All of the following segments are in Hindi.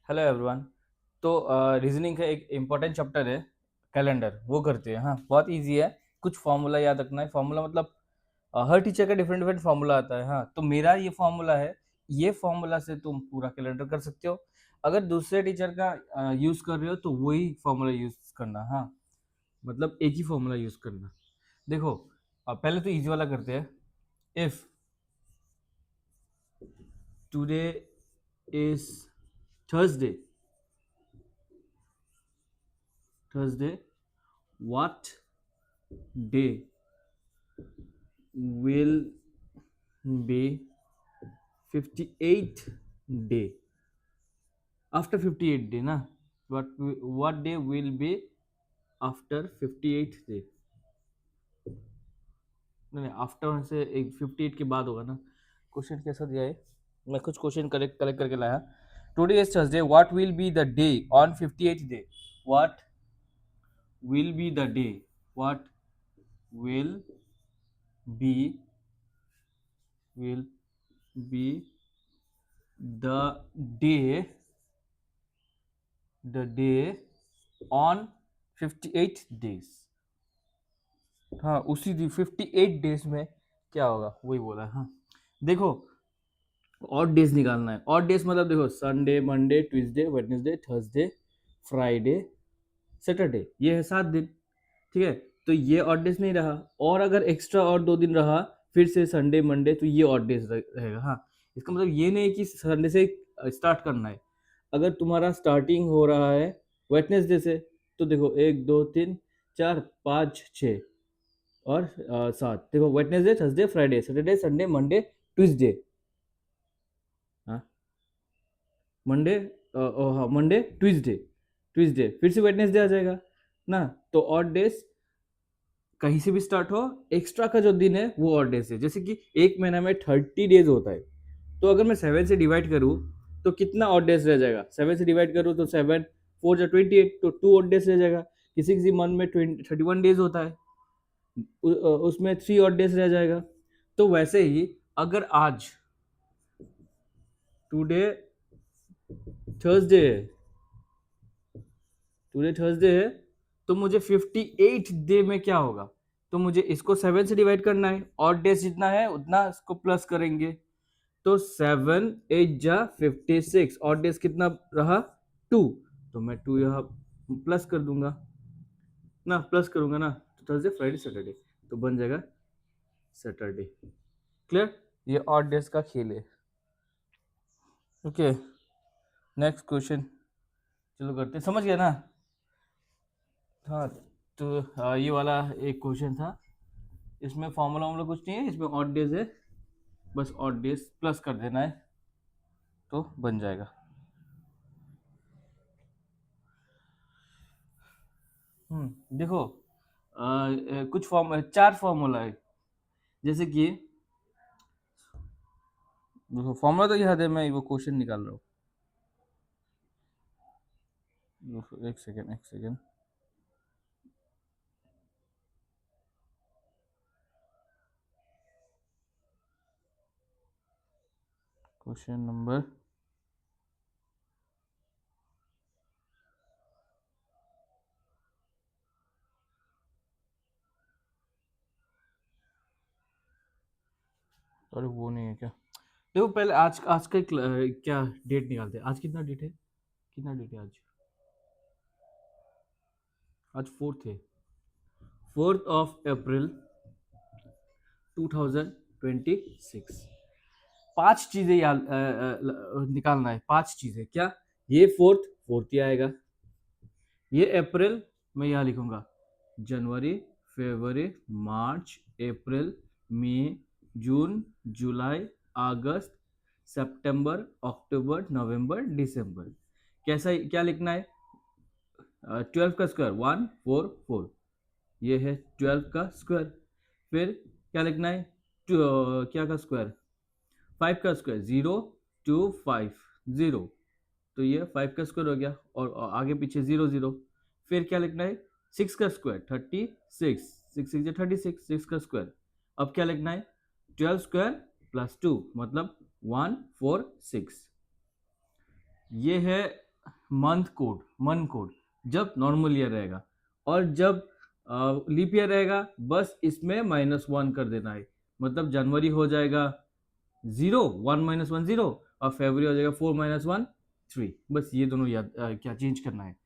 Hello everyone. तो रीजनिंग का एक इम्पोर्टेंट चैप्टर है कैलेंडर, वो करते हैं। हाँ, बहुत इजी है। कुछ फॉर्मूला याद रखना है। फॉर्मूला मतलब हर टीचर का डिफरेंट डिफरेंट फॉर्मूला आता है। हाँ, तो मेरा ये फॉर्मूला है। ये फॉर्मूला से तुम पूरा कैलेंडर कर सकते हो। अगर दूसरे टीचर का यूज कर रहे हो तो वही फॉर्मूला यूज करना। हाँ, मतलब एक ही फॉर्मूला यूज करना। देखो, पहले तो इजी वाला करते हैं। If today is Thursday, Thursday what day will be 58th day after 58 day ना, what day will be after 58th day? नहीं, आफ्टर से एक 58 के बाद होगा ना। क्वेश्चन कैसा दिया है, मैं कुछ क्वेश्चन कलेक्ट कलेक्ट करके लाया। Today is Thursday, what will be the day on 58th day? What will be the day? What will be will be the day on 58 days? हाँ, उसी दिन 58 डेज में क्या होगा वही बोला है। हाँ, देखो, ऑड डेज निकालना है। ऑड डेज मतलब देखो, Sunday, Monday, Tuesday, Wednesday, Thursday, Friday, Saturday, ये है 7 दिन। ठीक है, तो ये ऑड डेज नहीं रहा। और अगर एक्स्ट्रा और 2 दिन रहा फिर से संडे, मंडे, तो ये ऑड डेज रहेगा। हाँ, इसका मतलब ये नहीं कि संडे से स्टार्ट करना है। अगर तुम्हारा स्टार्टिंग हो रहा है वेडनेसडे से, तो देखो 1 2 3 4 5 6 और 7। देखो, Wednesday, Thursday, Friday, Saturday, Sunday, Monday, Tuesday. हाँ, मंडे, हाँ, मंडे, ट्यूसडे, ट्यूसडे फिर से वेडनेसडे आ जाएगा ना। तो ऑड डेज कहीं से भी स्टार्ट हो, एक्स्ट्रा का जो दिन है वो ऑड डेज है। जैसे कि एक महीना में 30 डेज होता है, तो अगर मैं 7 से डिवाइड करूँ तो कितना ऑड डेज रह जाएगा? 7 से डिवाइड करूँ तो 7 4 जा 28, तो 2 ऑड डेज रह जाएगा। किसी किसी मंथ में 31 डेज होता है, उसमें 3 ऑड डेज रह जाएगा। तो वैसे ही अगर आज टुडे थर्सडे है, टुडे थर्सडे है, तो मुझे 58 डे में क्या होगा? तो मुझे इसको 7 से डिवाइड करना है। ऑड डेज जितना है उतना इसको प्लस करेंगे। तो 7 8 जा 56, और डेज कितना रहा? 2। तो मैं 2 यहाँ प्लस कर दूंगा ना, प्लस करूंगा ना, तो थर्सडे, फ्राइडे, सैटरडे, तो बन जाएगा सैटरडे। क्लियर? ये ऑड डेज का खेल है। ओके, नेक्स्ट क्वेश्चन चलो करते हैं। समझ गया ना? हाँ, तो ये वाला एक क्वेश्चन था। इसमें फॉर्मूला वार्मूला कुछ नहीं है, इसमें ऑड डेज है, बस ऑड डेज प्लस कर देना है तो बन जाएगा। देखो, कुछ फॉर्म 4 फॉर्मूला है। जैसे कि देखो, फॉर्मूला तो याद है, मैं वो क्वेश्चन निकाल रहा हूँ। एक सेकेंड, एक सेकेंड। क्वेश्चन नंबर अरे वो नहीं है क्या? देखो, पहले आज आज का क्या डेट निकालते हैं। आज कितना डेट है? कितना डेट है आज? आज 4th है। 4th of April 2026। 5 चीजें याद निकालना है। 5 चीजें क्या? ये फोर्थ, फोर्थ ही आएगा। ये अप्रैल, मैं यहाँ लिखूंगा जनवरी, फरवरी, मार्च, अप्रैल, मई, जून, जुलाई, अगस्त, सितंबर, अक्टूबर, नवंबर, दिसंबर। कैसा क्या लिखना है? 12 का स्क्वायर 144, ये है 12 का स्क्वायर। फिर क्या लिखना है? क्या का स्क्वायर? 5 का स्क्वायर 0 2 5 0, तो ये 5 का स्क्वायर हो गया, और आगे पीछे 0 0। फिर क्या लिखना है? 6 का स्क्वायर 36, 6 6 36, 6 का स्क्वायर। अब क्या लिखना है? 12 स्क्वायर प्लस 2 मतलब 146। ये है मंथ कोड जब नॉर्मल ईयर रहेगा, और जब लीप ईयर रहेगा बस इसमें -1 कर देना है, मतलब जनवरी हो जाएगा 0, 1 - 1 0, और फरवरी हो जाएगा 4 - 1 3। बस ये दोनों याद क्या चेंज करना है।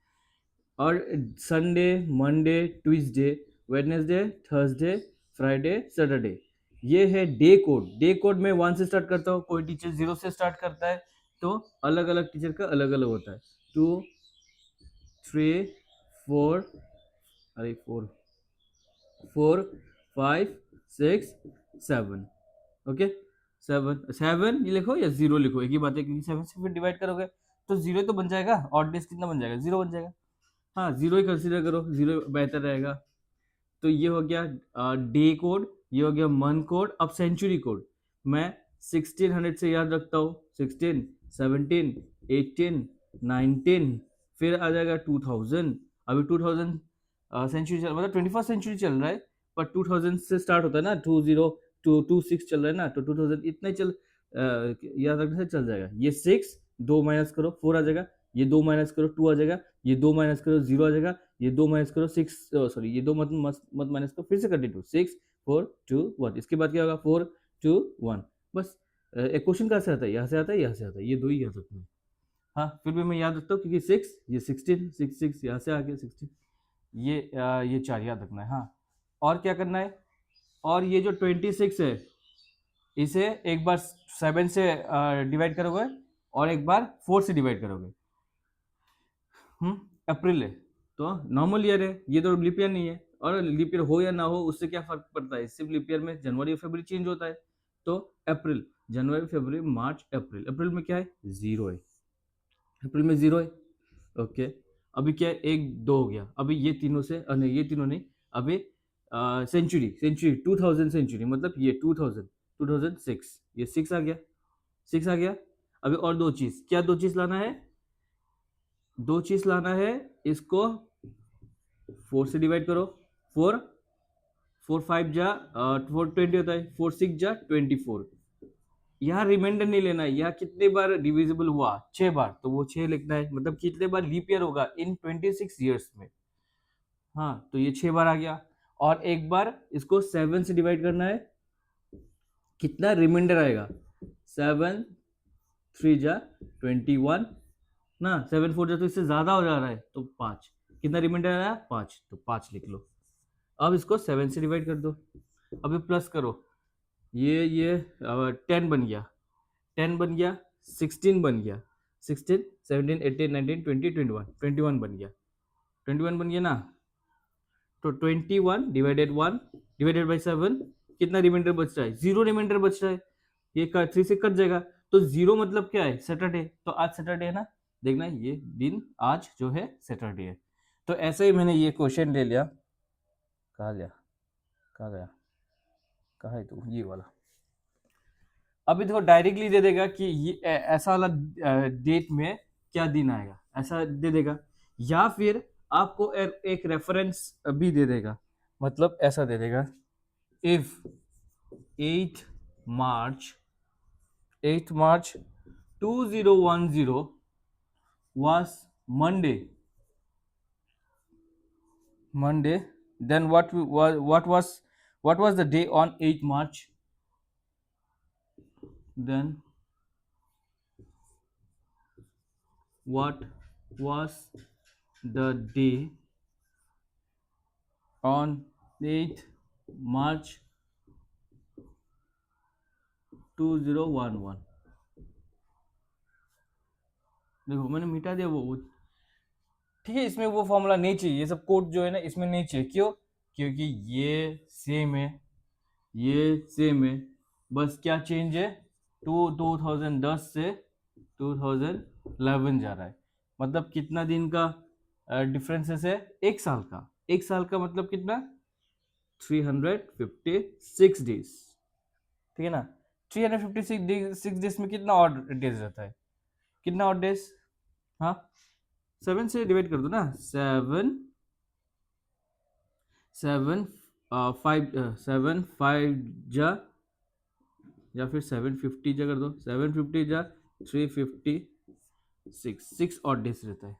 और Sunday, Monday, Tuesday, Wednesday, Thursday, Friday, Saturday, ये है डे कोड। डे कोड में 1 से स्टार्ट करता हूँ, कोई टीचर 0 से स्टार्ट करता है, तो अलग अलग टीचर का अलग अलग होता है। 2 3 4, अरे 4 4 5 6 7, ओके। 7 ये लिखो या 0 लिखो, एक ही बात है, क्योंकि 7 से फिर डिवाइड करोगे तो 0 तो बन जाएगा, ऑड डेज कितना बन जाएगा, 0 बन जाएगा। हाँ 0 ही कंसीडर करो, 0 बेहतर रहेगा। तो ये हो गया डे कोड, ये हो गया मंथ कोड। अब सेंचुरी कोड मैं 1600 से याद रखता हूँ, 16, 17, 18, 19, फिर आ जाएगा 2000। अभी 2000 सेंचुरी चल, मतलब 21st सेंचुरी चल रहा है, पर 2000 से स्टार्ट होता है ना, 2026 चल रहा है ना, तो 2000 इतना ही याद रखने से चल जाएगा। ये 6 2 माइनस करो 4 आ जाएगा, ये 2 माइनस करो 2 आ जाएगा, ये 2 माइनस करो 0 आ जाएगा, ये 2 माइनस करो 6, सॉरी ये 2 मत माइनस करो, फिर से कंटिन्यू 6 4 2 1। इसके बाद क्या होगा 4 2 1। बस एक क्वेश्चन कहाँ से आता है, यहाँ से आता है, यहाँ से आता है, ये दो ही याद रखना है। हाँ फिर भी मैं याद रखता हूँ, क्योंकि 6 ये 16 6 6 यहाँ से आ गया 16, ये 4 याद रखना है। हाँ और क्या करना है, और ये जो 26 है इसे एक बार 7 से डिवाइड करोगे और एक बार 4 से डिवाइड करोगे। अप्रैल है तो नॉर्मल ईयर है, ये तो लीप ईयर नहीं है, और लीप ईयर हो या ना हो उससे क्या फर्क पड़ता है, सिर्फ लीप ईयर में जनवरी और फरवरी चेंज होता है। तो अप्रैल, जनवरी, फरवरी, मार्च, अप्रैल। अप्रैल में क्या है, 0 है, अप्रैल में 0 है, ओके। अभी क्या है, 1 2 हो गया, अभी ये तीनों से नहीं, ये तीनों नहीं, अभी सेंचुरी 2000 सेंचुरी, मतलब ये 2000 2006, ये 6 आ गया, 6 आ गया। अभी और दो चीज, क्या दो चीज लाना है, दो चीज लाना है, इसको 4 से डिवाइड करो, 4 4 5 जा 420 होता है, 4 6 जा 24। यहाँ रिमाइंडर नहीं लेना है, यहाँ कितने बार डिविजिबल हुआ, 6 बार, तो वो 6 लिखना है, मतलब कितने बार लीप ईयर होगा इन 26 ईयर्स में। हाँ तो ये 6 बार आ गया, और एक बार इसको 7 से डिवाइड करना है, कितना रिमाइंडर आएगा, 7 3 जा 21 ना, 7 4 जा तो इससे ज्यादा हो जा रहा है, तो 5, कितना रिमाइंडर आया 5, तो 5 लिख लो। अब इसको 7 से डिवाइड कर दो, अभी प्लस करो, ये 10 बन गया, 10 बन गया, 16 बन गया, 16 17 18 19 20 21, 21 बन गया, 21 बन गया ना। तो 21 डिवाइडेड 1 डिवाइडेड बाई 7, कितना रिमाइंडर बच रहा है, 0 रिमाइंडर बच रहा है, ये 3 से कट जाएगा, तो 0 मतलब क्या है, सैटरडे, तो आज सैटरडे है ना, देखना ये दिन आज जो है सैटरडे है। तो ऐसे ही मैंने ये क्वेश्चन ले लिया, कहाँ गया, कहाँ गया, कहाँ है तू, ये वाला। अभी देखो डायरेक्टली दे देगा कि ये ऐसा वाला डेट में क्या दिन आएगा, ऐसा दे देगा, या फिर आपको एक रेफरेंस भी दे देगा, मतलब ऐसा दे देगा, if 8 March 8 March 2010 was Monday, then what was the day on 8 March, then what was the day on 8 March 2011। देखो मैंने मिटा दिया वो, ठीक है, इसमें वो फॉर्मूला नहीं चाहिए, ये सब कोड जो है ना इसमें नहीं चाहिए, क्यों, क्योंकि ये सेम है, ये सेम है, बस क्या चेंज है, 2010 से 2011 जा रहा है, मतलब कितना दिन का डिफरेंसेस है, एक साल का, एक साल का मतलब कितना, 356 डेज, ठीक है ना। 356 डेज में कितना ऑड डेज रहता है, कितना ऑड डेज, हाँ 7 से डिवाइड कर दो ना, 7 5 जा, या फिर 750 जा कर दो, 750 जा 350, सिक्स ऑड डेज रहता है।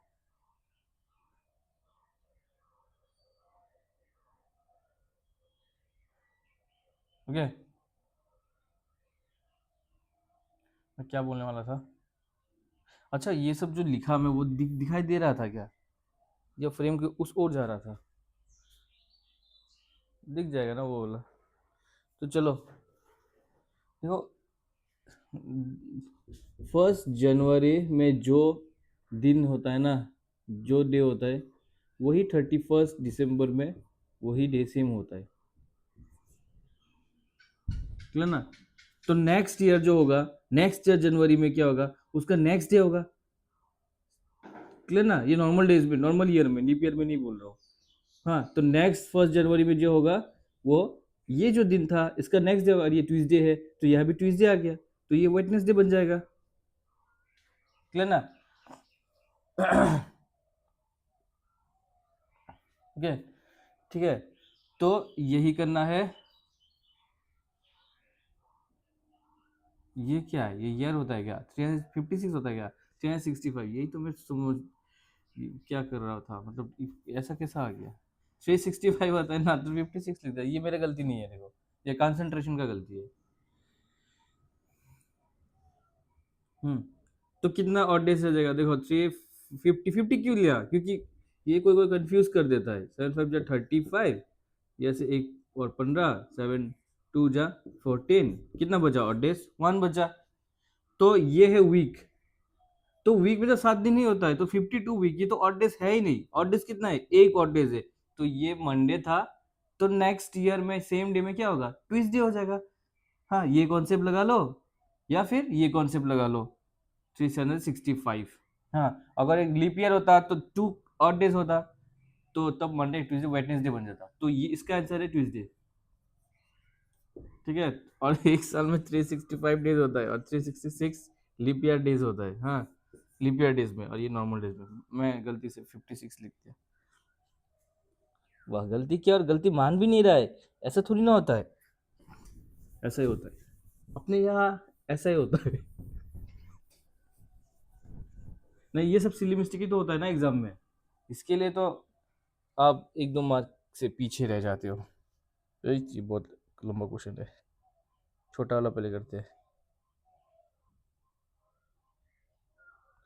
ओके, मैं क्या बोलने वाला था? अच्छा, ये सब जो लिखा मैं वो दिखाई दे रहा था क्या, या फ्रेम के उस ओर जा रहा था? दिख जाएगा ना वो वाला। तो चलो देखो, 1 जनवरी में जो दिन होता है ना, जो डे होता है, वही 31 दिसंबर में वही डे सेम होता है। क्लियर ना? तो नेक्स्ट ईयर जो होगा, नेक्स्ट ईयर जनवरी में क्या होगा, उसका नेक्स्ट डे होगा। क्लियर ना? ये नॉर्मल डेज में, नॉर्मल ईयर में, लीप ईयर में नहीं बोल रहा हूँ। हाँ, तो नेक्स्ट 1 जनवरी में जो होगा वो, ये जो दिन था इसका नेक्स्ट डे, और ये ट्यूसडे है तो यहाँ भी ट्यूसडे आ गया, तो ये वेडनेसडे बन जाएगा। क्लियर ना? ओके, ठीक है। तो यही करना है। ये क्या है, ये ईयर होता है क्या? 356 होता है क्या? 365, यही तो मैं समझ क्या कर रहा था, मतलब ऐसा कैसा आ गया? 365 होता है ना, तो 56 लिखता है। ये मेरा गलती नहीं है, देखो ये कंसंट्रेशन का गलती है। हम्म तो कितना ऑड डेज रह जाएगा? देखो 350 क्यों लिया, क्योंकि ये कोई कोई कंफ्यूज कर देता है। 7 5 जा 35, जैसे एक और 15, 7 2 जा 14, कितना बचा ऑड डेज? 1 बचा। तो ये है वीक, तो वीक में तो 7 दिन ही होता है, तो 52 वीक, ये तो ऑड डेज है ही नहीं। ऑड डेज कितना है? एक ऑड डेज है। तो ये मंडे था, तो नेक्स्ट ईयर में सेम डे में क्या होगा? ट्यूसडे हो जाएगा। हाँ, ये कॉन्सेप्ट लगा लो, या फिर ये कॉन्सेप्ट लगा लो, 365। हाँ, अगर एक लीप ईयर होता तो 2 ऑड डेज होता, तो तब मंडे ट्यूसडे वेडनेसडे बन जाता। तो ये इसका आंसर है ट्यूसडे। ठीक है। और एक साल में 365 डेज होता है, और 366 लीप ईयर डेज होता है। हाँ, लीप ईयर डेज में, और ये नॉर्मल डेज में। मैं गलती से 56 लिख दिया। वाह, गलती किया और गलती मान भी नहीं रहा है। ऐसा थोड़ी ना होता है, ऐसा ही होता है अपने यहाँ, ऐसा ही होता है। नहीं, ये सब सिली मिस्टेक ही तो होता है ना एग्जाम में, इसके लिए तो आप 1 2 मार्क से पीछे रह जाते हो। ये बहुत लंबा क्वेश्चन है, छोटा वाला पहले करते हैं,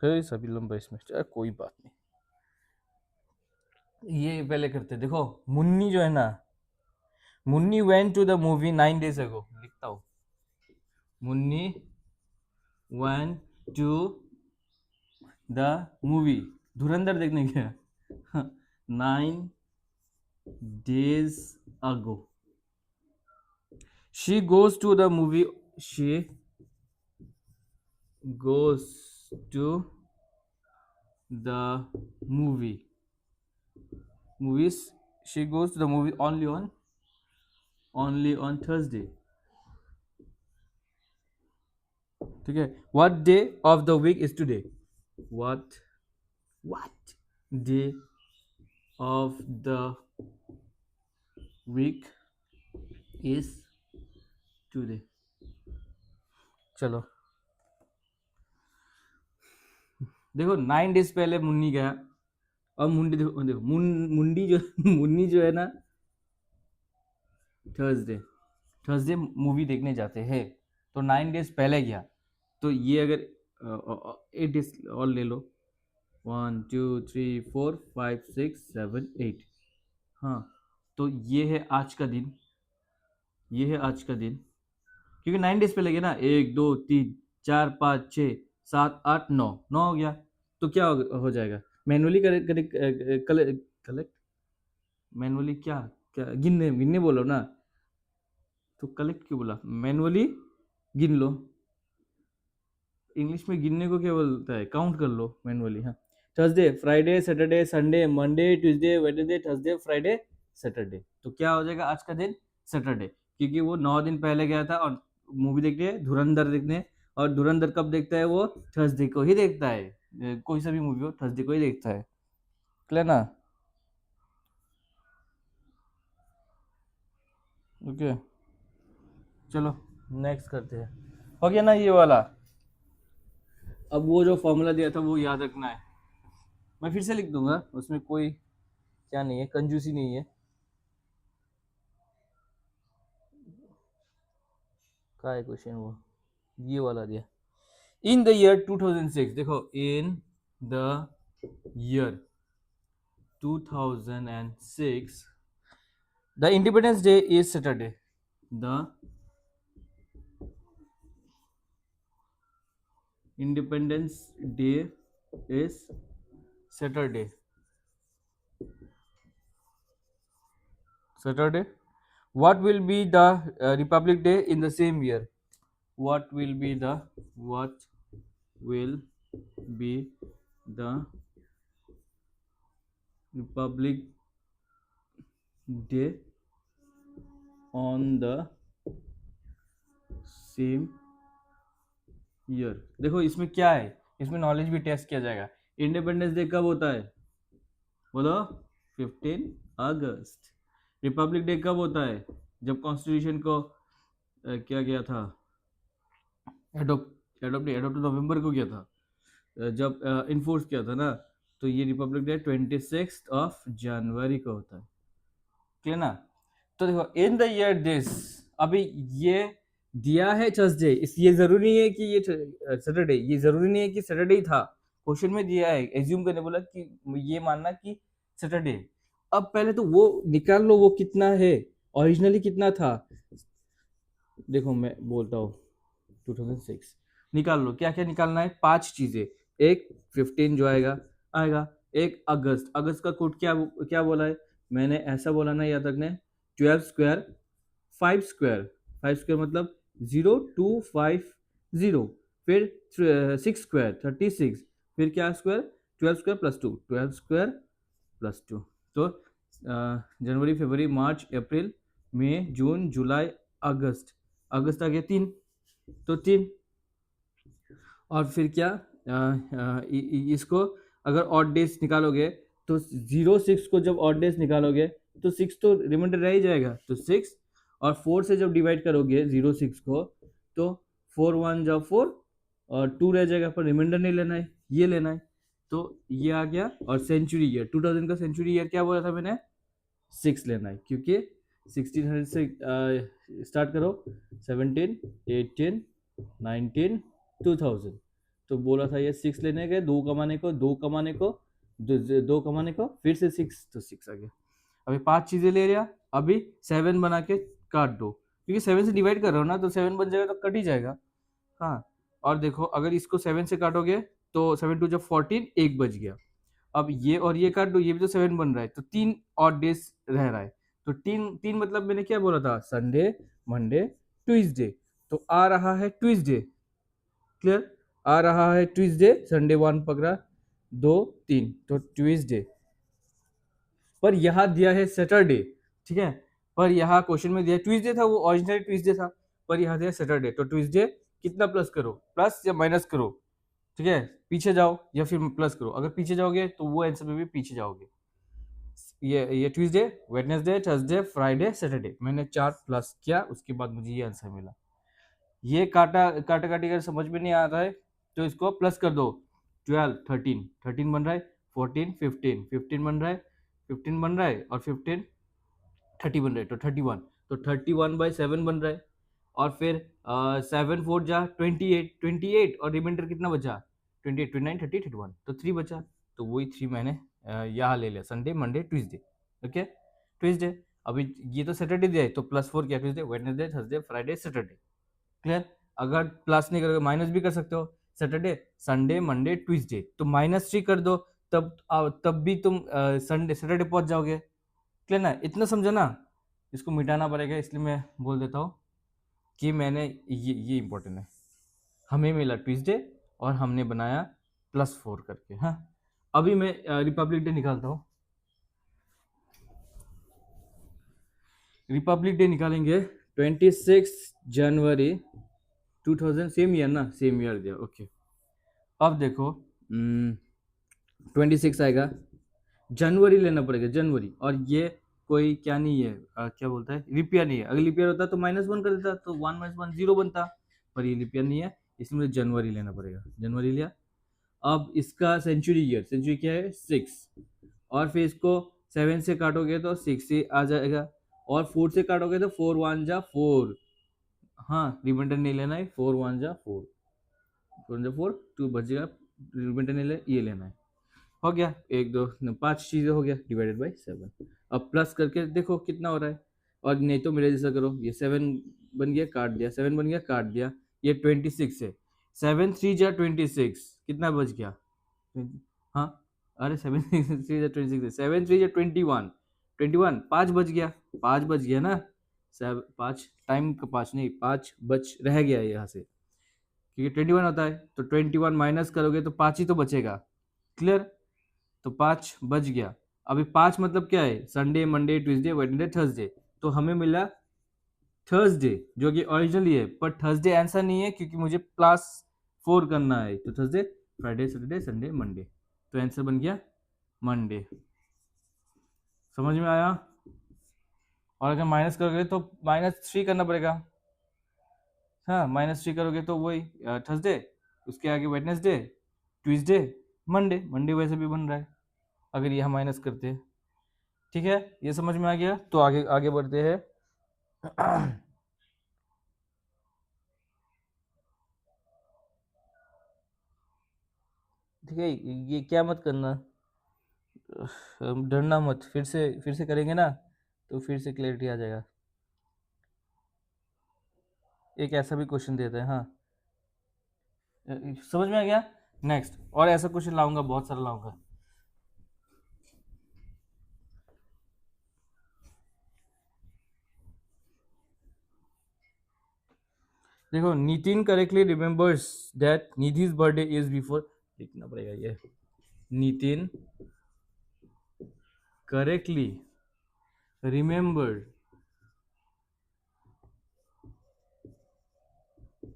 फिर सभी लंबा इसमें, चल कोई बात नहीं। ये पहले करते हैं। देखो, मुन्नी जो है ना, Munni went to the movie 9 days ago, लिखता हूँ। Munni went to the movie, Dhurandhar देखने गया 9 days ago. She goes to the movie. She goes to the movie. Movies. She goes to the movie only on Thursday. ठीक है। What day of the week is today? What day of the week is today? चलो देखो, 9 days पहले मुन्नी गया, और मुंडी देखो देखो मुंडी जो मुन्नी जो है ना, थर्सडे, थर्सडे मूवी देखने जाते हैं, तो 9 days पहले गया। तो ये अगर 8 days और ले लो, 1 2 3 4 5 6 7 8। हाँ, तो ये है आज का दिन, ये है आज का दिन, क्योंकि 9 days पहले गया ना, 1 2 3 4 5 6 7 8 9 हो गया। तो क्या हो जाएगा? मैनुअली कलेक्ट कलेक्ट मैनुअली क्या, क्या गिनने गिनने बोलो ना, तो कलेक्ट क्यों बोला? मैनुअली गिन लो। इंग्लिश में गिनने को क्या बोलता है? काउंट कर लो मैनुअली। हाँ, Thursday, Friday, Saturday, Sunday, Monday, Tuesday, Wednesday, Thursday, Friday, Saturday. तो क्या हो जाएगा आज का दिन? सैटरडे, क्योंकि वो 9 दिन पहले गया था और मूवी देखने, धुरंधर देखने। और धुरंधर कब देखता है वो? थर्सडे को ही देखता है। कोई सा भी मूवी हो, थर्सडे को ही देखता है। क्लियर ना? ओके, चलो नेक्स्ट करते हैं। हो गया ना ये वाला? अब वो जो फॉर्मूला दिया था वो याद रखना है, मैं फिर से लिख दूंगा, उसमें कोई क्या नहीं है, कंजूसी नहीं है। क्या है क्वेश्चन वो, ये वाला दिया। इन द ईयर 2006, देखो in the year 2006 the independence day is Saturday, the independence day is Saturday, Saturday. What will be the Republic Day in the same year? What will be the what will be the Republic Day on the same year? देखो इसमें क्या है, इसमें नॉलेज भी टेस्ट किया जाएगा। इंडिपेंडेंस डे कब होता है, बोलो 15 अगस्त। रिपब्लिक डे कब होता है, जब कॉन्स्टिट्यूशन को क्या किया था, एडोप्ट एडोप्ट एडोप्ट नवंबर को किया था, जब इन्फोर्स किया था ना, तो ये रिपब्लिक डे 26 जनवरी को होता है, क्लियर ना। तो देखो इन द ईयर दिस, अभी ये दिया है थर्सडे, इस ये जरूरी नहीं है कि ये सैटरडे, ये जरूरी नहीं है कि सैटरडे ही था, क्वेश्चन में दिया है, एज्यूम करने बोला कि ये मानना कि सैटरडे। अब पहले तो वो निकाल लो, वो कितना है, ओरिजिनली कितना था, देखो मैं बोलता हूँ 2006 निकाल लो, क्या क्या निकालना है, 5 चीजें। एक 15 जो आएगा आएगा, एक अगस्त, अगस्त का कोड क्या क्या बोला है, मैंने ऐसा बोला ना याद रखने, 12 स्क्वायर 5 स्क्वायर, 5 स्क्वायर मतलब 0250, फिर 6 स्क्वायर 36, फिर क्या square 12 square plus 2, 12 square plus 2। तो जनवरी फरवरी मार्च अप्रैल मई जून जुलाई अगस्त, अगस्त आ गया 3, तो 3। और फिर क्या इसको अगर ऑड डेज निकालोगे तो 06 को जब ऑड डेज निकालोगे तो 6 तो रिमाइंडर रह ही जाएगा, तो 6 और 4 से जब डिवाइड करोगे 06 को तो 4 1 जब 4 और 2 रह जाएगा, पर रिमाइंडर नहीं लेना है, ये लेना है। तो ये आ गया। और सेंचुरी ईयर 2000 का सेंचुरी ईयर क्या बोला था मैंने, 6 लेना है, क्योंकि 1600 से स्टार्ट करो, 17 18 19 2000, तो बोला था ये 6 लेने गए, 2 कमाने को 2 कमाने को 2 कमाने को फिर से 6, तो 6 आ गया। अभी 5 चीजें ले लिया, अभी 7 बना के काट दो, क्योंकि 7 से डिवाइड कर रहे हो ना, तो 7 बन जाएगा तो कट ही जाएगा। हाँ, और देखो अगर इसको 7 से काटोगे तो 7 2 जब 14, 1 बच गया। अब ये और ये काट दो, ये भी तो 7 बन रहा है, तो 3 और डेज रह रहा है, तो 3 मतलब मैंने क्या बोला था, संडे मंडे ट्यूसडे, तो आ रहा है ट्यूसडे, क्लियर, आ रहा है ट्यूसडे, संडे 1 पकड़ा, 2 3, तो ट्यूसडे। पर यहाँ दिया है सैटरडे, ठीक है, पर यहाँ क्वेश्चन में दिया ट्यूसडे था, वो ओरिजिनल ट्यूसडे था, पर यहाँ दिया सैटरडे, तो ट्यूसडे कितना प्लस करो, प्लस या माइनस करो, ठीक है, पीछे जाओ या फिर प्लस करो, अगर पीछे जाओगे तो वो आंसर में भी पीछे जाओगे। ये Tuesday Wednesday Thursday Friday Saturday, मैंने 4 प्लस किया, उसके बाद मुझे ये आंसर मिला। ये काटा काटा काटी अगर समझ में नहीं आ रहा है तो इसको प्लस कर दो, 12 13 13 बन रहा है, 14 15 15 बन रहा है, 15 बन रहा है, और 15 30 बन रहा है, तो 31, तो 31/7 बन रहा है। और फिर 7 4 जा 28 28, और रिमाइंडर कितना बचा, 28 29 30 31, तो 3 बचा, तो वही 3 मैंने यहाँ ले लिया, Sunday Monday Tuesday, okay Tuesday. अभी ये तो सैटरडे दिया है, तो +4 किया, Tuesday Wednesday Thursday Friday Saturday, clear. अगर प्लस नहीं करोगे माइनस भी कर सकते हो, सैटरडे संडे मंडे ट्यूसडे, तो -3 कर दो, तब भी तुम संडे सैटरडे पहुंच जाओगे, क्लियर ना, इतना समझा ना। इसको मिटाना पड़ेगा, इसलिए मैं बोल देता हूँ कि मैंने ये इंपॉर्टेंट है, हमें मिला ट्यूसडे और हमने बनाया +4 करके। हाँ, अभी मैं रिपब्लिक डे निकालता हूँ, रिपब्लिक डे निकालेंगे 26 जनवरी 2000, सेम ईयर ना, सेम ईयर दिया, ओके। अब देखो 26 आएगा, जनवरी लेना पड़ेगा, जनवरी, और ये कोई क्या नहीं है, क्या बोलता है, लिप ईयर नहीं है, अगर लिप ईयर होता तो -1 कर देता, तो 1 - 1 0 बनता, पर ये लिप ईयर नहीं है, इसमें मुझे जनवरी लेना पड़ेगा, जनवरी लिया। अब इसका सेंचुरी ईयर, सेंचुरी क्या है 6, और फिर इसको 7 से काटोगे तो 6 ही आ जाएगा, और 4 से काटोगे तो 4 1 जा 4। हाँ, रिमाइंडर नहीं लेना है, 4 1 जा 4, 4 जा 4, 2 बचेगा, रिमाइंडर नहीं ले, ये लेना है। हो गया, 1 2 5 चीजें हो गया, डिवाइडेड बाई 7। अब प्लस करके देखो कितना हो रहा है, और नहीं तो मेरे जैसा करो, ये 7 बन गया, काट दिया, 7 बन गया, काट दिया, ये 26 है, 7 3 जा 26, कितना बच गया? हाँ, अरे 7 3 जा 26 है, 7 3 जा 21, 21 5 बच गया, 5 बच गया ना, 5 टाइम का 5 नहीं, 5 बच रह गया यहाँ से, क्योंकि 21 होता है, तो 21 माइनस करोगे तो 5 ही तो बचेगा। क्लियर? तो 5 बच गया। अभी 5 मतलब क्या है? Sunday, Monday, Tuesday, Wednesday, Thursday. तो हमें मिला थर्सडे, जो कि ओरिजिनली है, पर थर्सडे आंसर नहीं है क्योंकि मुझे +4 करना है। तो Thursday, Friday, Saturday, Sunday, Monday, तो आंसर बन गया मंडे। समझ में आया? और अगर माइनस करोगे तो -3 करना पड़ेगा। हाँ, -3 करोगे तो वही थर्सडे, उसके आगे वेडनेसडे, ट्यूसडे, मंडे। मंडे वैसे भी बन रहा है अगर यहाँ माइनस करते हैं। ठीक है, ये समझ में आ गया? तो आगे आगे बढ़ते हैं। ठीक है, ये क्या मत करना, डरना मत, फिर से करेंगे ना तो फिर से क्लैरिटी आ जाएगा। एक ऐसा भी क्वेश्चन देते हैं। हाँ, समझ में आ गया? नेक्स्ट, और ऐसा क्वेश्चन लाऊंगा, बहुत सारा लाऊंगा। देखो, Nitin correctly remembers that Nidhi's birthday is before, लिखना पड़ेगा ये, Nitin correctly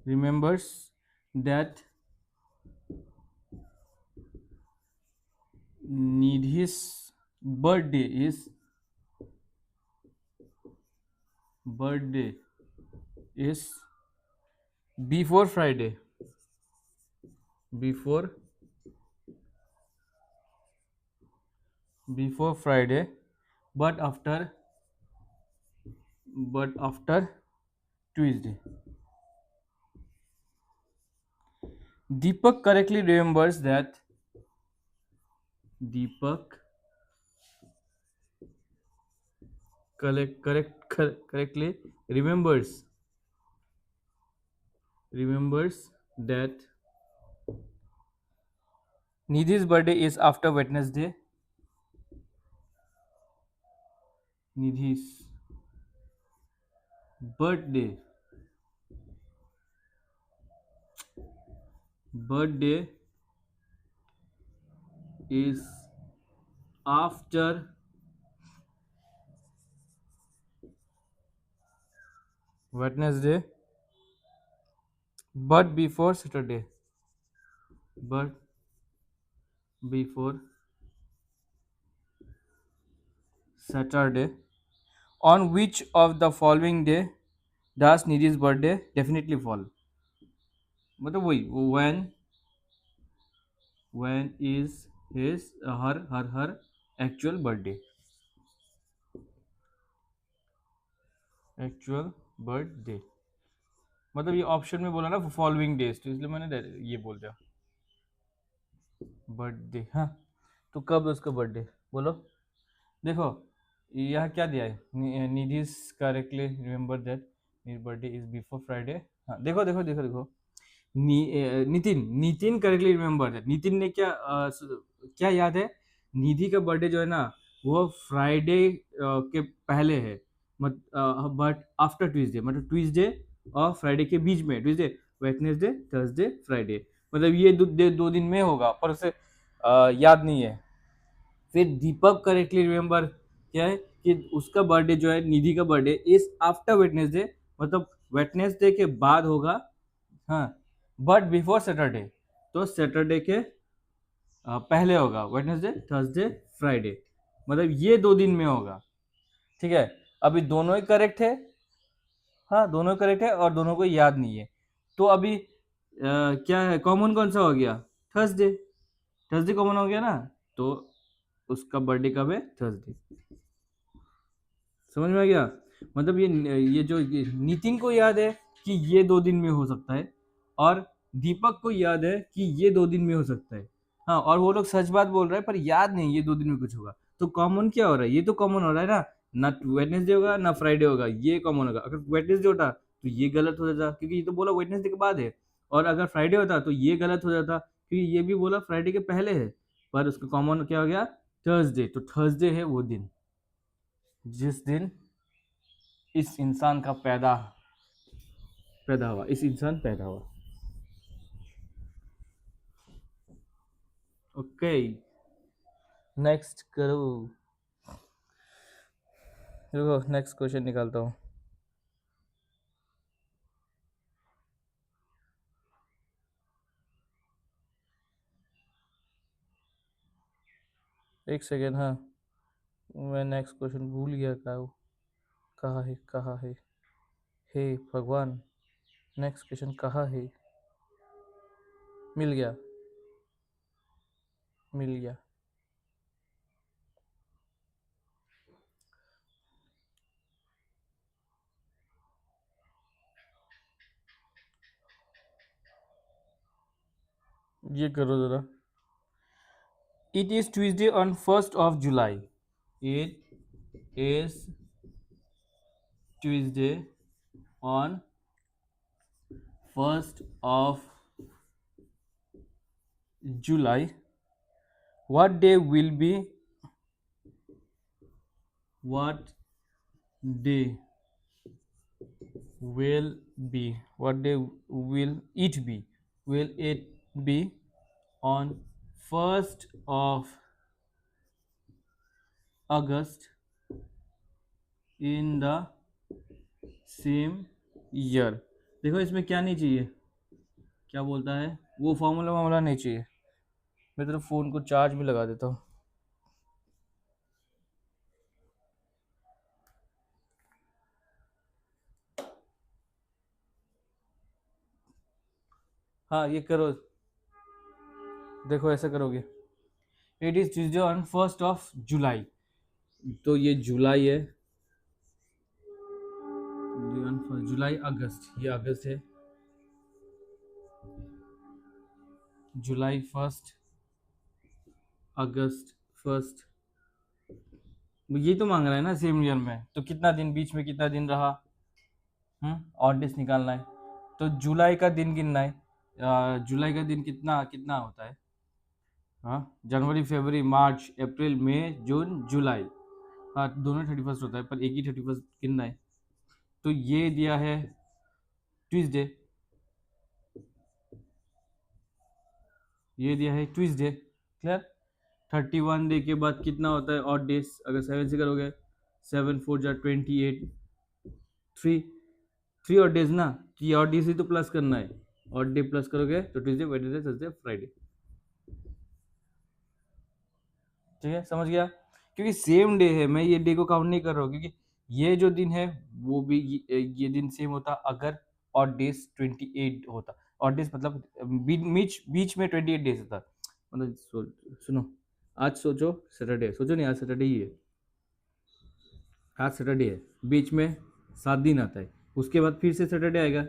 remembers that Nidhi's birthday is before Friday, before Friday, but after Tuesday. Deepak correctly remembers that correctly remembers that Nidhi's birthday is after Wednesday. Nidhi's birthday is after Wednesday, but before Saturday. On which of the following day does Nidhi's birthday definitely fall? मतलब वही, when is her actual birthday? मतलब ये ऑप्शन में बोला ना फॉलोइंग डेज, तो इसलिए मैंने ये बोल दिया बर्थडे। हाँ, तो कब है उसका बर्थडे बोलो। देखो, यहाँ क्या दिया है, Nidhi correctly remember that Nidhi birthday is before Friday. हाँ, देखो देखो देखो देखो, Nitin correctly remember that, Nitin ने क्या याद है, निधि का बर्थडे जो है ना वो फ्राइडे के पहले है, बट आफ्टर ट्यूसडे, मतलब ट्यूसडे और फ्राइडे के बीच में, ट्यूसडे, वेडनेसडे, थर्सडे, फ्राइडे, मतलब ये दो दिन में होगा, पर उसे याद नहीं है। फिर दीपक करेक्टली रिमेम्बर क्या है कि उसका बर्थडे जो है, निधि का बर्थडे इज आफ्टर वेडनेसडे, मतलब वेडनेसडे के बाद होगा। हाँ, बट बिफोर सैटरडे, तो सैटरडे के पहले होगा, वेडनेसडे, थर्सडे, फ्राइडे, मतलब ये 2 दिन में होगा। ठीक है, अभी दोनों ही करेक्ट है। हाँ, दोनों करेक्ट है और दोनों को याद नहीं है। तो अभी क्या है कॉमन, कौन सा हो गया? थर्सडे। थर्सडे कॉमन हो गया ना, तो उसका बर्थडे कब है? थर्सडे। समझ में आ गया? मतलब ये जो नितिन को याद है कि ये 2 दिन में हो सकता है, और दीपक को याद है कि ये 2 दिन में हो सकता है। हाँ, और वो लोग सच बात बोल रहे हैं पर याद नहीं ये 2 दिन में कुछ होगा। तो कॉमन क्या हो रहा है? ये तो कॉमन हो रहा है ना, ना वेडनेसडे होगा ना फ्राइडे होगा, ये कॉमन होगा। अगर वेडनेसडे होता तो ये गलत हो जाता, क्योंकि ये तो बोला वेडनेसडे के बाद है। और अगर फ्राइडे होता तो ये गलत हो जाता, क्योंकि ये भी बोला फ्राइडे के पहले है। पर उसका कॉमन क्या हो गया? थर्सडे। तो थर्सडे है वो दिन जिस दिन इस इंसान का पैदा हुआ, इस इंसान पैदा हुआ। ओके, नेक्स्ट करो। देखो नेक्स्ट क्वेश्चन निकालता हूँ। एक सेकेंड, हाँ, मैं नेक्स्ट क्वेश्चन भूल गया। कहाँ है, कहाँ है? हे भगवान, नेक्स्ट क्वेश्चन कहाँ है? मिल गया, मिल गया। ये करो जरा। It is Tuesday on 1st of July। It is Tuesday on 1st of July। What day will be? What day will be? What day will it be? Will it be on 1st of August in the same year? देखो इसमें क्या नहीं चाहिए, क्या बोलता है वो, फॉर्मूला वार्मूला नहीं चाहिए। मैं तेरे फोन को चार्ज में लगा देता हूँ। हाँ ये करो, देखो ऐसा करोगे। It is Tuesday on 1st of July। तो ये जुलाई है, जुलाई अगस्त, ये अगस्त है। जुलाई 1st, अगस्त 1st। ये तो मांग रहा है ना सेम ईयर में, तो कितना दिन बीच में, कितना दिन रहा? और डेज निकालना है, तो जुलाई का दिन गिनना है। जुलाई का दिन कितना कितना होता है? हाँ, जनवरी फरवरी मार्च अप्रैल मई जून जुलाई। हाँ, दोनों 31st होता है पर एक ही 31st गिनना है। तो ये दिया है ट्यूसडे, ये दिया है ट्यूसडे। क्लियर? 31 डे के बाद कितना होता है ऑड डेज? अगर 7 से करोगे, 7 4 जा 28, 3 और डेज ना, 3 और डेज ही तो प्लस करना है। और डे प्लस करोगे तो ट्यूसडे वेडनेसडे थर्सडे फ्राइडे। ठीक है, समझ गया? क्योंकि सेम डे है, मैं ये डे को काउंट नहीं कर रहा हूँ, क्योंकि ये जो दिन है वो भी ये दिन सेम होता अगर ऑड डेज 28 होता। ऑड डेज मतलब बीच बीच में 28 डेज होता। मतलब सुनो, आज सोचो सैटरडे, सोचो नहीं आज सैटरडे ही है, आज सैटरडे है, बीच में 7 दिन आता है, उसके बाद फिर से सैटरडे आएगा।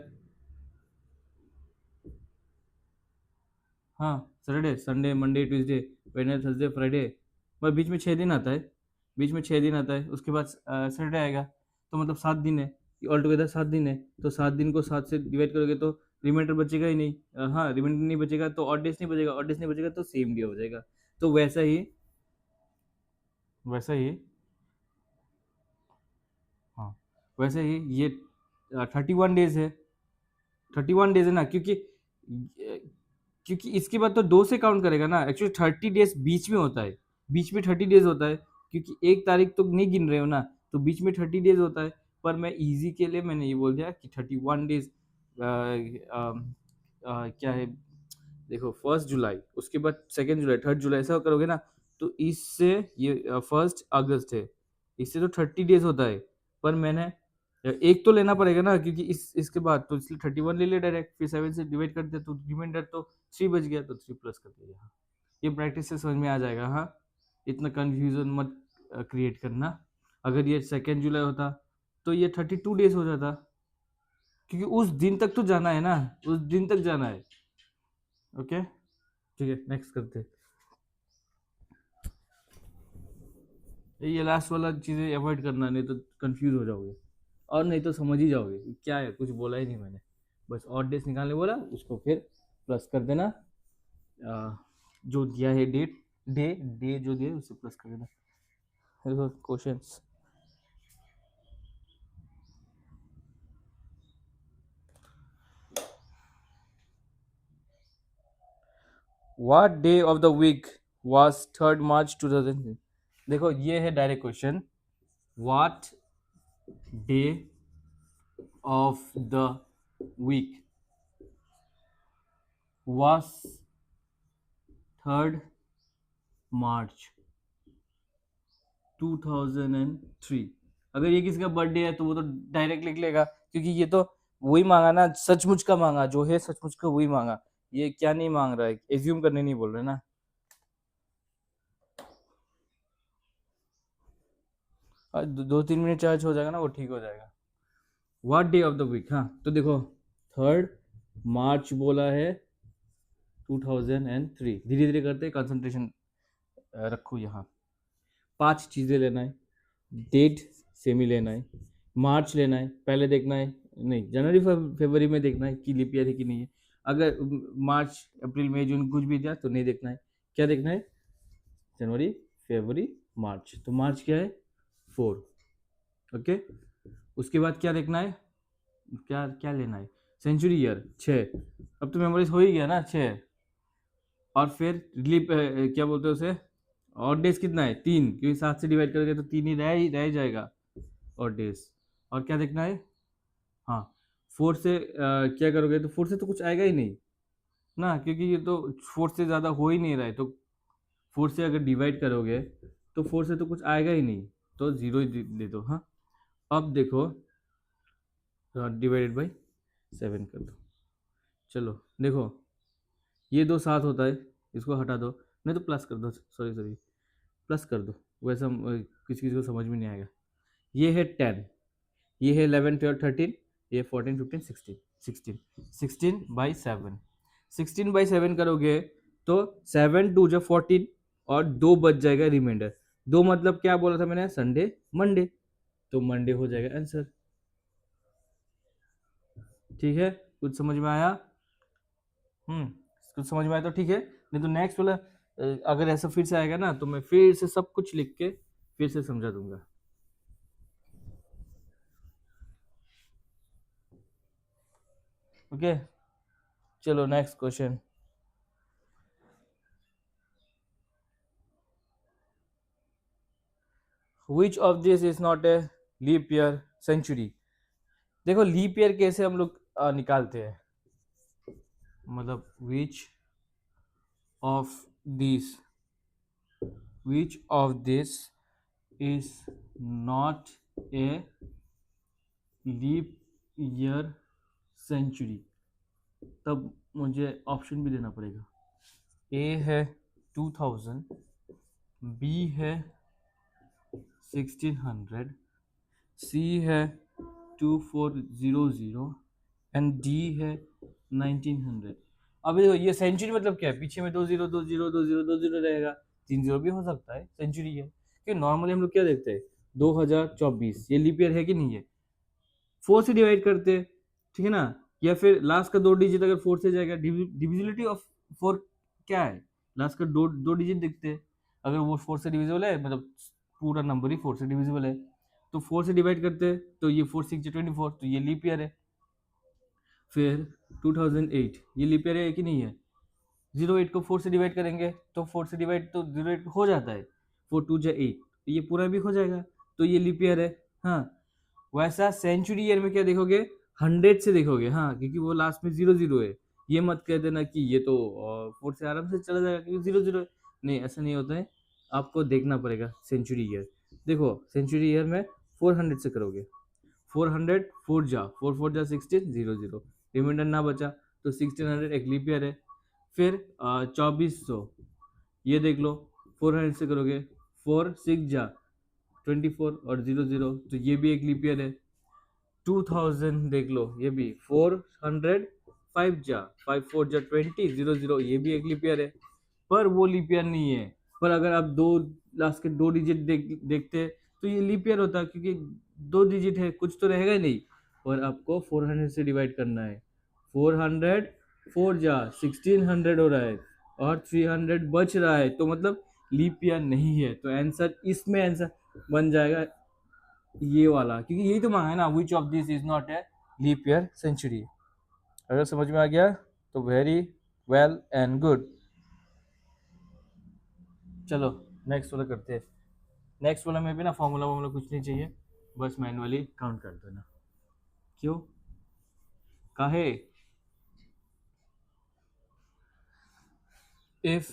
हाँ, Saturday Sunday Monday Tuesday Wednesday Thursday Friday, बस बीच में 6 दिन आता है, बीच में 6 दिन आता है, उसके बाद सैटरडे आएगा। तो मतलब 7 दिन है, ऑल टुगेदर 7 दिन है। तो 7 दिन को 7 से डिवाइड करोगे तो रिमाइंडर बचेगा ही नहीं। हाँ, रिमाइंडर नहीं बचेगा तो ऑड डेज नहीं बचेगा, ऑड डेज नहीं बचेगा तो सेम डे हो जाएगा। तो वैसा ही, वैसा ही, हाँ, वैसे ही ये 31 डेज है। 31 डेज है ना, क्योंकि इसके बाद तो 2 से काउंट करेगा ना। एक्चुअली 30 डेज बीच में होता है, बीच में 30 डेज होता है, क्योंकि 1 तारीख तो नहीं गिन रहे हो ना, तो बीच में 30 डेज होता है। पर मैं इजी के लिए मैंने ये बोल दिया कि 31 डेज क्या है, देखो 1st जुलाई, उसके बाद 2nd जुलाई, 3rd जुलाई, ऐसा करोगे ना, तो इससे ये 1st अगस्त है, इससे तो 30 डेज होता है। पर मैंने एक तो लेना पड़ेगा ना, क्योंकि इसके बाद तो इसलिए 31 ले ले डायरेक्ट, फिर 7 से डिवाइड कर दे तो रिमाइंडर तो 3 बच गया, तो 3 प्लस कर दिया यहाँ। ये प्रैक्टिस से समझ में आ जाएगा। हाँ, इतना कंफ्यूजन मत क्रिएट करना। अगर ये 2 जुलाई होता तो ये 32 डेज हो जाता, क्योंकि उस दिन तक तो जाना है ना, उस दिन तक जाना है। ओके ठीक है, नेक्स्ट करते हैं। ये लास्ट वाला चीजें अवॉइड करना, नहीं तो कंफ्यूज हो जाओगे, और नहीं तो समझ ही जाओगे क्या है, कुछ बोला ही नहीं मैंने, बस ऑड डेज निकालने बोला, उसको फिर प्लस कर देना। जो दिया है डेट, डे डे जो दिया है उससे प्लस कर देना। Questions, what day of the week was 3 March 2000? देखो ये है direct question, what day of the week was 3 March 2003। अगर ये किसी का बर्थडे है तो वो तो डायरेक्ट लिख लेगा, क्योंकि ये तो वही मांगा ना, सचमुच का मांगा, जो है सचमुच का वही मांगा। ये क्या नहीं मांग रहा है, एज्यूम करने नहीं बोल रहे ना। दो 3 मिनट चार्ज हो जाएगा ना, वो ठीक हो जाएगा। What day of the week, हाँ तो देखो 3 मार्च बोला है 2003। धीरे धीरे करते, कंसंट्रेशन रखो यहाँ। 5 चीजें लेना है, डेट सेमी लेना है, मार्च लेना है, पहले देखना है, नहीं जनवरी फरवरी में देखना है कि लीप ईयर है कि नहीं है। अगर मार्च अप्रैल मई जून कुछ भी दिया तो नहीं देखना है। क्या देखना है, जनवरी फरवरी मार्च, तो मार्च क्या है 4। ओके, उसके बाद क्या देखना है, क्या क्या लेना है, सेंचुरी ईयर 6। अब तो मेमोरीज हो ही गया ना 6। और फिर लीप क्या बोलते हैं उसे, और डेज कितना है 3, क्योंकि 7 से डिवाइड करोगे तो 3 ही रह जाएगा और डेज। और क्या देखना है, हाँ 4 से क्या करोगे, तो 4 से तो कुछ आएगा ही नहीं ना, क्योंकि ये तो 4 से ज़्यादा हो ही नहीं रहा है, तो 4 से अगर डिवाइड करोगे तो 4 से तो कुछ आएगा ही नहीं, तो 0 ही दे दो। हाँ, अब देखो डिवाइडेड बाई 7 कर दो। चलो देखो, ये 2 7 होता है, इसको हटा दो, नहीं तो प्लस कर दो, सॉरी सॉरी प्लस कर दो, वैसे किसी किसी को समझ में नहीं आएगा। ये है 10, ये है 11 12 13, ये 14 15 16 16 16 बाई 7। 16 बाई 7 करोगे तो 7 2 जो 14, और 2 बच जाएगा रिमाइंडर। 2 मतलब क्या बोला था मैंने, संडे मंडे, तो मंडे हो जाएगा आंसर। ठीक है, कुछ समझ में आया? कुछ समझ में आया तो ठीक है, नहीं तो नेक्स्ट वाला अगर ऐसा फिर से आएगा ना, तो मैं फिर से सब कुछ लिख के फिर से समझा दूंगा। ओके चलो next question. Which of this is not a leap year century? देखो लीप ईयर कैसे हम लोग निकालते हैं, मतलब of this which of this is not a leap year century, तब मुझे ऑप्शन भी देना पड़ेगा। ए है 2000, बी है 1600, सी है 2400 एंड डी है 1900। अभी देखो ये सेंचुरी मतलब क्या है, पीछे में 20 रहेगा, 30 भी हो सकता है सेंचुरी है, कि नॉर्मली हम लोग क्या देखते हैं 2024, ये लीप ईयर है कि नहीं है, 4 से डिवाइड करते हैं, ठीक है ना, या फिर लास्ट का 2 डिजिट अगर 4 से जाएगा, डिविजिबिलिटी ऑफ 4 क्या है, लास्ट का दो डिजिट देखते हैं, अगर वो 4 से डिविजिबल है, मतलब पूरा नंबर ही 4 से डिविजिबल है, तो 4 से डिवाइड करते हैं, तो ये 4 6 24, तो ये लीप ईयर है। फिर 2008 ये लीप ईयर है कि नहीं है, 08 को 4 से डिवाइड करेंगे तो 4 से डिवाइड तो 08 हो जाता है, 4 2 जा 8, तो ये पूरा भी हो जाएगा, तो ये लीप ईयर है। हाँ, वैसा सेंचुरी ईयर में क्या देखोगे, 100 से देखोगे, हाँ क्योंकि वो लास्ट में 00 है। ये मत कह देना कि ये तो 4 से आराम से चला जाएगा क्योंकि 00 है, नहीं ऐसा नहीं होता है, आपको देखना पड़ेगा सेंचुरी ईयर। देखो सेंचुरी ईयर में 400 से करोगे, 400 4 जा 16 00, रिमाइंडर ना बचा तो 1600 एक लीप ईयर है। फिर 2400 ये देख लो, 400 से करोगे, 4 6 जा 24 और 00 तो ये भी एक लीप ईयर है। 2000 देख लो, ये भी 400 5 जा 5 4 जा 20 00 ये भी एक लीप ईयर है, पर वो लीप ईयर नहीं है। पर अगर आप दो लास्ट के दो डिजिट देखते तो ये लीप ईयर होता, क्योंकि दो डिजिट है, कुछ तो रहेगा ही नहीं। और आपको 400 से डिवाइड करना है, 400 4 जा 1600 हो रहा है और 300 बच रहा है, तो मतलब लीप ईयर नहीं है। तो आंसर इसमें आंसर बन जाएगा ये वाला, क्योंकि यही तो मांगा है ना, which of this is not a leap year century. अगर समझ में आ गया तो वेरी वेल एंड गुड। चलो नेक्स्ट वाला करते हैं। नेक्स्ट वाला में भी ना फॉर्मूला वार्मूला कुछ नहीं चाहिए, बस मैनुअली काउंट कर देना। क्यों काहे? If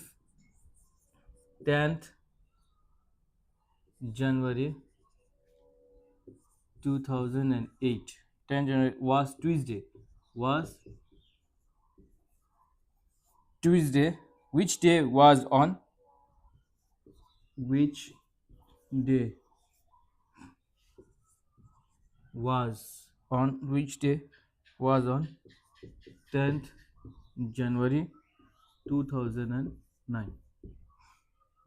10th January 2008 10 January was Tuesday, which day was on which day was on 10th January 2009।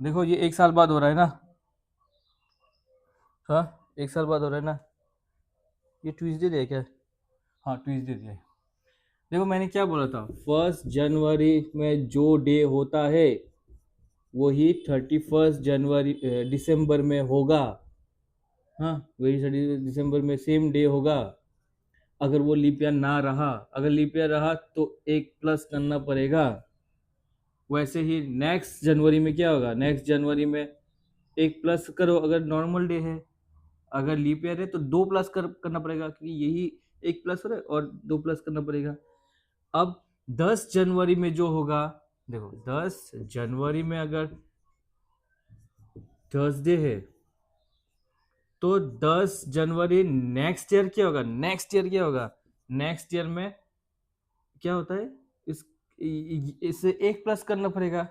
देखो ये एक साल बाद हो रहा है ना, हाँ एक साल बाद हो रहा है ना। ये ट्यूसडे दिया क्या? हाँ ट्यूसडे दिया है। देखो मैंने क्या बोला था, 1 जनवरी में जो डे होता है वही 31 जनवरी दिसंबर में होगा। हाँ वही 31 दिसंबर में सेम डे होगा। अगर वो लीप ईयर ना रहा, अगर लीप ईयर रहा तो एक प्लस करना पड़ेगा। वैसे ही नेक्स्ट जनवरी में क्या होगा, नेक्स्ट जनवरी में एक प्लस करो अगर नॉर्मल डे है, अगर लीप ईयर है तो दो प्लस करना पड़ेगा, क्योंकि यही एक प्लस हो रहा है और दो प्लस करना पड़ेगा। अब 10 जनवरी में जो होगा, देखो 10 जनवरी में अगर थर्सडे है तो 10 जनवरी नेक्स्ट ईयर क्या होगा, नेक्स्ट ईयर में क्या होता है, इस इससे एक प्लस करना पड़ेगा,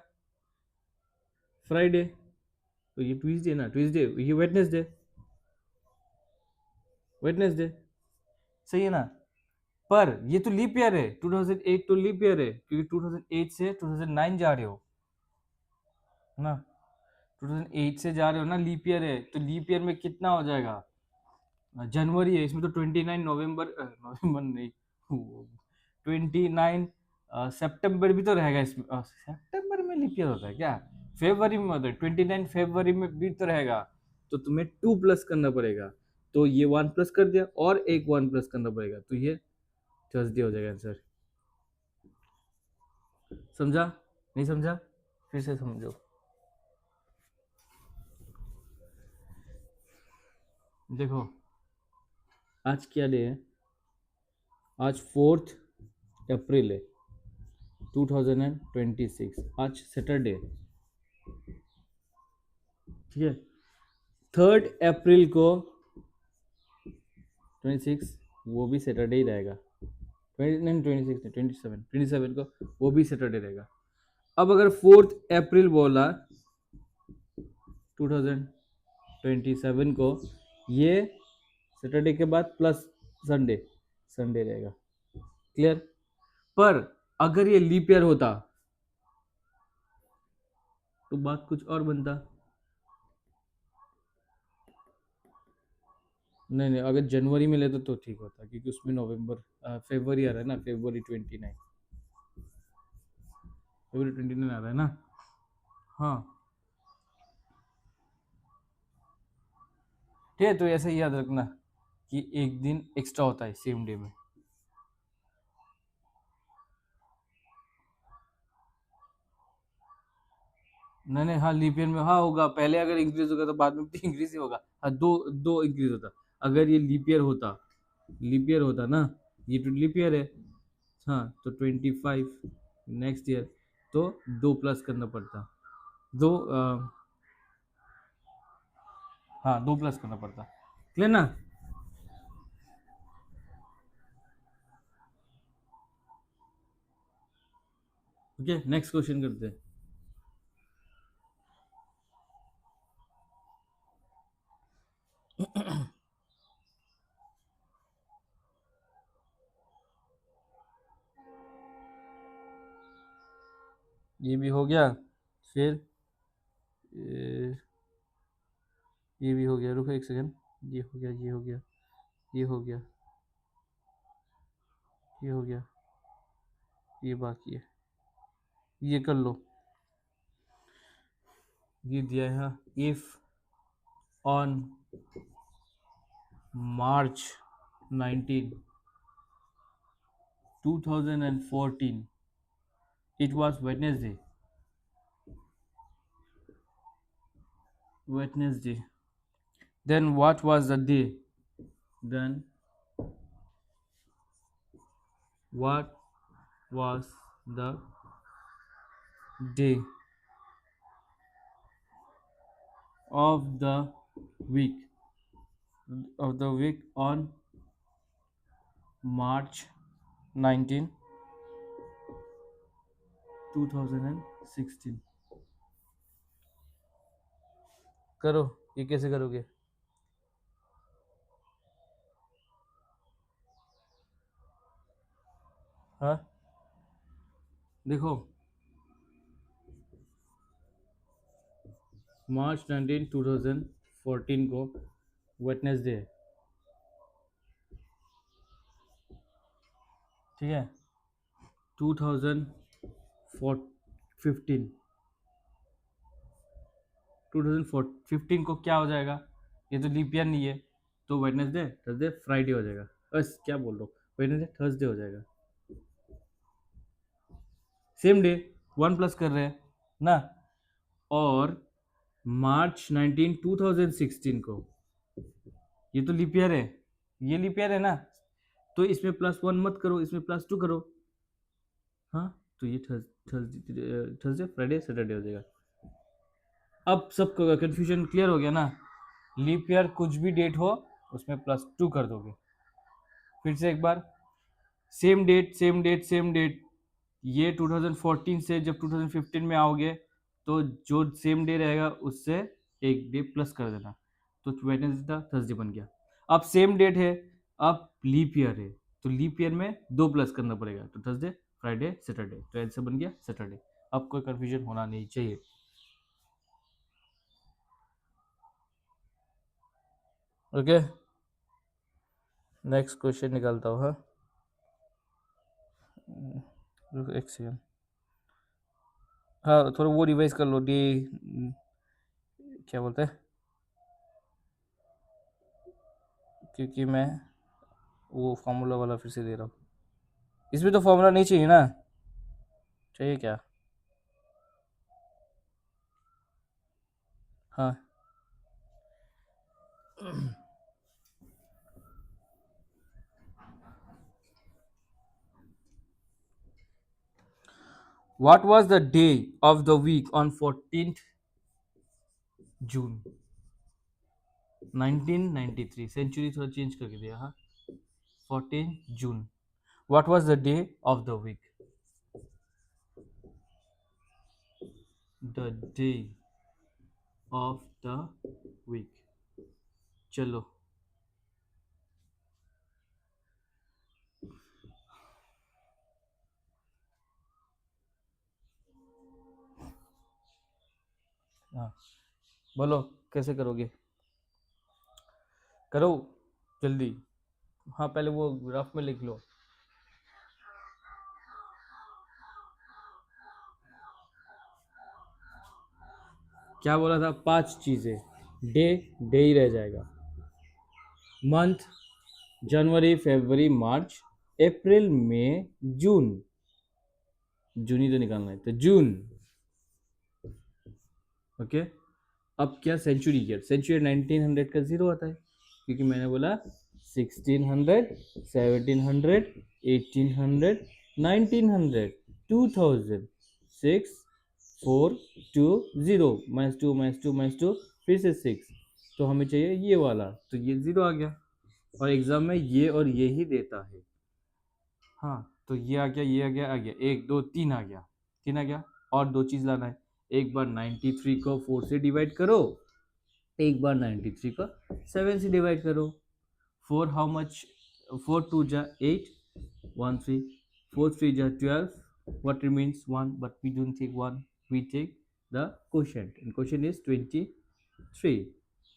फ्राइडे। तो ये ट्यूसडे ना, ट्यूसडे ये वेडनेसडे सही है ना। पर ये तो लीप ईयर है, 2008 तो लीप ईयर है, क्योंकि 2008 से 2009 जा रहे हो ना, 2008 से जा रहे हो ना, लीप ईयर है। तो लीप ईयर में कितना हो जाएगा, जनवरी है इसमें तो 29 नवंबर नवंबर नहीं 29 सितंबर भी तो रहेगा इसमें। सितंबर में लीप ईयर होता है क्या? फरवरी में होता है, 29 फरवरी में भी तो रहेगा। तो तुम्हें 2 प्लस करना पड़ेगा, तो ये 1 प्लस कर दिया और एक 1 प्लस करना पड़ेगा, तो ये थर्सडे हो जाएगा आंसर। समझा? नहीं समझा? फिर से समझो। देखो आज क्या डे है, आज 4 अप्रैल है 2026, आज सैटरडे, ठीक है। 3 अप्रैल को 26 वो भी सैटरडे ही रहेगा, 26 27 को वो भी सैटरडे रहेगा। अब अगर 4 अप्रैल बोला 2027 को, ये सैटरडे के बाद प्लस संडे रहेगा, क्लियर। पर अगर ये लीप ईयर होता तो बात कुछ और बनता। नहीं अगर जनवरी में लेते तो ठीक होता, क्योंकि उसमें नवंबर फरवरी आ रहा है ना, फरवरी 29 आ रहा है ना। हाँ ठीक है, तो ऐसे ही याद रखना कि एक दिन एक्स्ट्रा होता है सेम डे में। नहीं हाँ लीप ईयर में हाँ होगा, पहले अगर इंक्रीज होगा तो बाद में भी इंक्रीज ही होगा। हाँ दो दो इंक्रीज होता अगर ये लीप ईयर होता ना, ये तो लीप ईयर है। हाँ तो 25 नेक्स्ट ईयर, तो दो प्लस करना पड़ता, दो हाँ दो प्लस करना पड़ता, क्लियर ना। ओके, नेक्स्ट क्वेश्चन करते हैं। ये भी हो गया, फिर ये भी हो गया, रुको एक सेकंड, ये हो गया, ये हो गया, ये हो गया, ये हो गया, ये बाकी है, ये कर लो। ये दिया है, if on March 19 2014 it was Wednesday, then what was the day, then what was the day of the week on March 19 2016। करो, ये कैसे करोगे? हाँ देखो, मार्च 19 2014 को वेडनेसडे है, ठीक है। 2015 2015 को क्या हो जाएगा? ये तो लीप ईयर नहीं है, तो वेडनेसडे थर्सडे फ्राइडे हो जाएगा। बस क्या बोल रहा हूँ, वेडनेसडे थर्सडे हो जाएगा। सेम डे, 1+ कर रहे हैं ना। और मार्च 19 2016 को, ये तो लीप ईयर है, ये लीप ईयर है ना, तो इसमें +1 मत करो, इसमें +2 करो। हाँ, तो ये थर्सडे फ्राइडे सैटरडे हो जाएगा। अब सब कंफ्यूजन क्लियर हो गया ना। लीप ईयर कुछ भी डेट हो उसमें +2 कर दोगे। फिर से एक बार, same date same date same date, ये 2014 से जब 2015 में आओगे तो जो सेम डे रहेगा उससे एक डे प्लस कर देना, तो वेडनेसडे था, थर्सडे बन गया। अब सेम डेट है, अब लीप ईयर है, तो लीप ईयर में 2 प्लस करना पड़ेगा, तो थर्सडे फ्राइडे सैटरडे, तो आंसर बन गया सैटरडे। अब कोई कंफ्यूजन होना नहीं चाहिए। ओके, नेक्स्ट क्वेश्चन निकालता हूँ। हाँ, रुको एक सेकंड। हाँ, थोड़ा वो रिवाइज कर लो, डे क्या बोलते हैं, क्योंकि मैं वो फॉर्मूला वाला फिर से दे रहा हूँ। इसमें तो फॉर्मूला नहीं चाहिए ना, चाहिए क्या? हाँ, what was the day of the week on 14th June 1993? Century थोड़ा चेंज करके दिया। हाँ, 14 जून, what was the day of the week? The day of the week, चलो। हाँ, बोलो कैसे करोगे, करो जल्दी। हाँ, पहले वो रफ में लिख लो। क्या बोला था? 5 चीजें, डे डे ही रह जाएगा, मंथ जनवरी फरवरी मार्च अप्रैल मई जून, जून ही तो निकालना है, तो जून। ओके, अब क्या सेंचुरी ईयर, सेंचुरी 1900 का 0 आता है, क्योंकि मैंने बोला 1600 1700 1800 1900 2000 6 4 2 0 -2 -2 -2 फिर से 6, तो हमें चाहिए ये वाला, तो ये 0 आ गया, और एग्जाम में ये और ये ही देता है। हाँ, तो ये आ गया, ये आ गया, 1 2 3 आ गया, तीन आ गया। और दो चीज़ लाना है, एक बार 93 को 4 से डिवाइड करो, एक बार 93 को 7 से डिवाइड करो। 4 हाउ मच, 4 2 जा 8, 1 3, 4 3 जा 12, what remains 1, but we don't take 1, we take the quotient, and quotient is 23।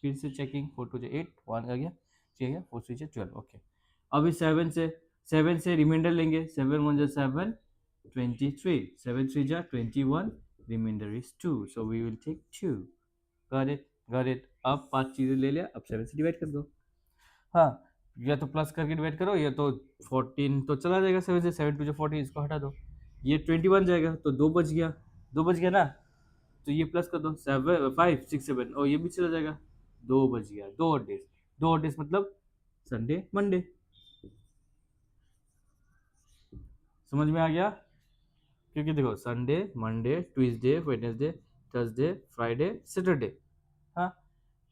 फिर से चेकिंग, 4 2 जा 8, 1 आ गया, 3 आ गया, 4 3 जा 12, ओके। अभी 7 से रिमाइंडर लेंगे, 7 1 जा 7, 23, 7 3 जा 21, remainder is 2, so we will take 2। Got it. अब 5 चीज़ें ले लिया, अब 7 से डिवाइड कर दो। हाँ, या तो प्लस करके डिवाइड करो, या तो 14 तो चला जाएगा 7 से, 7 2 जो 14, इसको हटा दो, ये 21 जाएगा, तो 2 बच गया, 2 बच गया ना, तो ये प्लस कर दो, 7 5 6 7, और ये भी चला जाएगा, 2 बच गया। 2 और डेज, 2 और डेज मतलब संडे मंडे। समझ में आ गया? क्योंकि देखो Sunday Monday Tuesday Wednesday Thursday Friday Saturday. हाँ,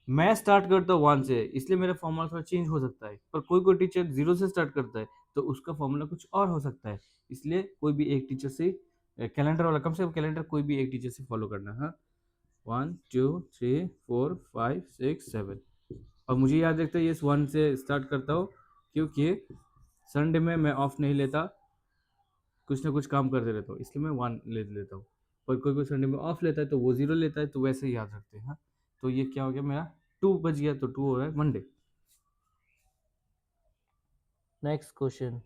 मैं स्टार्ट करता हूँ 1 से, इसलिए मेरा फॉर्मूला थोड़ा चेंज हो सकता है, पर कोई कोई टीचर 0 से स्टार्ट करता है, तो उसका फॉर्मूला कुछ और हो सकता है। इसलिए कोई भी एक टीचर से कैलेंडर वाला, कम से कम कैलेंडर कोई भी एक टीचर से फॉलो करना। हाँ, 1 2 3 4 5 6 7, और मुझे याद रखता है ये 1 से स्टार्ट करता हूँ, क्योंकि संडे में मैं ऑफ नहीं लेता, कुछ ना कुछ काम करते रहता हूँ, इसलिए मैं 1 ले लेता हूँ। पर कोई कोई संडे में ऑफ लेता है तो वो 0 लेता है, तो वैसे ही याद रखते हैं। हाँ, तो ये क्या हो गया मेरा, 2 बच गया, तो 2 हो रहा है मंडे। Next question.